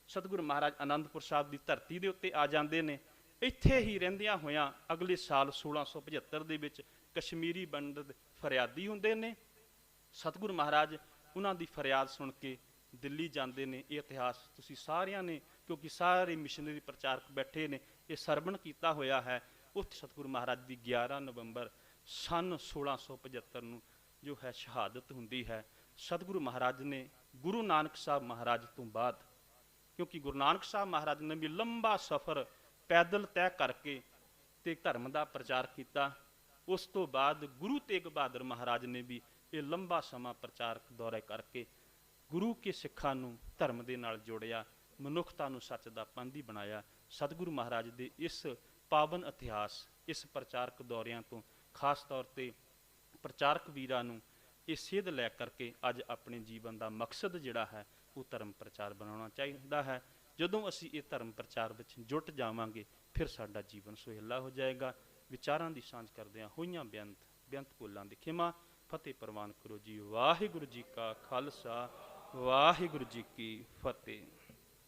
ਸਤਿਗੁਰੂ ਮਹਾਰਾਜ ਅਨੰਦਪੁਰ ਸਾਹਿਬ ਦੀ ਧਰਤੀ ਦੇ ਉੱਤੇ ਆ ਜਾਂਦੇ ਨੇ। ਇੱਥੇ ਹੀ ਰਹਿੰਦਿਆਂ ਹੋਇਆਂ ਅਗਲੇ ਸਾਲ 1675 ਦੇ ਵਿੱਚ ਕਸ਼ਮੀਰੀ ਪੰਡਤ ਫਰਿਆਦੀ ਹੁੰਦੇ ਨੇ। ਸਤਿਗੁਰੂ ਮਹਾਰਾਜ ਉਹਨਾਂ ਦੀ ਫਰਿਆਦ ਸੁਣ ਕੇ ਦਿੱਲੀ ਜਾਂਦੇ ਨੇ। ਇਹ ਇਤਿਹਾਸ ਤੁਸੀਂ ਸਾਰਿਆਂ ਨੇ, ਕਿਉਂਕਿ ਸਾਰੇ ਮਿਸ਼ਨਰੀ ਪ੍ਰਚਾਰਕ ਬੈਠੇ ਨੇ, ਇਹ ਸਰਵਣ ਕੀਤਾ ਹੋਇਆ ਹੈ। ਉੱਥੇ ਸਤਿਗੁਰੂ ਮਹਾਰਾਜ ਦੀ 11 ਨਵੰਬਰ ਸਨ 1675 ਨੂੰ ਜੋ ਹੈ ਸ਼ਹਾਦਤ ਹੁੰਦੀ ਹੈ। ਸਤਿਗੁਰੂ ਮਹਾਰਾਜ ਨੇ ਗੁਰੂ ਨਾਨਕ ਸਾਹਿਬ ਮਹਾਰਾਜ ਤੋਂ ਬਾਅਦ, ਕਿਉਂਕਿ ਗੁਰੂ ਨਾਨਕ ਸਾਹਿਬ ਮਹਾਰਾਜ ਨੇ ਵੀ ਲੰਬਾ ਸਫ਼ਰ ਪੈਦਲ ਤੈਅ ਕਰਕੇ ਤੇ ਧਰਮ ਦਾ ਪ੍ਰਚਾਰ ਕੀਤਾ। ਉਸ ਤੋਂ ਬਾਅਦ ਗੁਰੂ ਤੇਗ ਬਹਾਦਰ ਮਹਾਰਾਜ ਨੇ ਵੀ ਇਹ ਲੰਬਾ ਸਮਾਂ ਪ੍ਰਚਾਰਕ ਦੌਰੇ ਕਰਕੇ ਗੁਰੂ ਕੇ ਸਿੱਖਾਂ ਨੂੰ ਧਰਮ ਦੇ ਨਾਲ ਜੋੜਿਆ, ਮਨੁੱਖਤਾ ਨੂੰ ਸੱਚ ਦਾ ਪਾਂਧੀ ਬਣਾਇਆ। ਸਤਿਗੁਰੂ ਮਹਾਰਾਜ ਦੇ ਇਸ ਪਾਵਨ ਇਤਿਹਾਸ, ਇਸ ਪ੍ਰਚਾਰਕ ਦੌਰਿਆਂ ਤੋਂ ਖਾਸ ਤੌਰ ਤੇ ਪ੍ਰਚਾਰਕ ਵੀਰਾਂ ਨੂੰ ਇਹ ਸੇਧ ਲੈ ਕਰਕੇ ਅੱਜ ਆਪਣੇ ਜੀਵਨ ਦਾ ਮਕਸਦ ਜਿਹੜਾ ਹੈ ਉਹ ਧਰਮ ਪ੍ਰਚਾਰ ਬਣਾਉਣਾ ਚਾਹੀਦਾ ਹੈ। ਜਦੋਂ ਅਸੀਂ ਇਹ ਧਰਮ ਪ੍ਰਚਾਰ ਵਿੱਚ ਜੁਟ ਜਾਵਾਂਗੇ ਫਿਰ ਸਾਡਾ ਜੀਵਨ ਸੁਹੇਲਾ ਹੋ ਜਾਏਗਾ। ਵਿਚਾਰਾਂ ਦੀ ਸਾਂਝ ਕਰਦਿਆਂ ਹੋਈਆਂ ਬੇਅੰਤ ਭੁੱਲਾਂ ਦੀ ਖਿਮਾ, ਫਤਿਹ ਪ੍ਰਵਾਨ ਕਰੋ ਜੀ। ਵਾਹਿਗੁਰੂ ਜੀ ਕਾ ਖਾਲਸਾ, ਵਾਹਿਗੁਰੂ ਜੀ ਕੀ ਫਤਿਹ।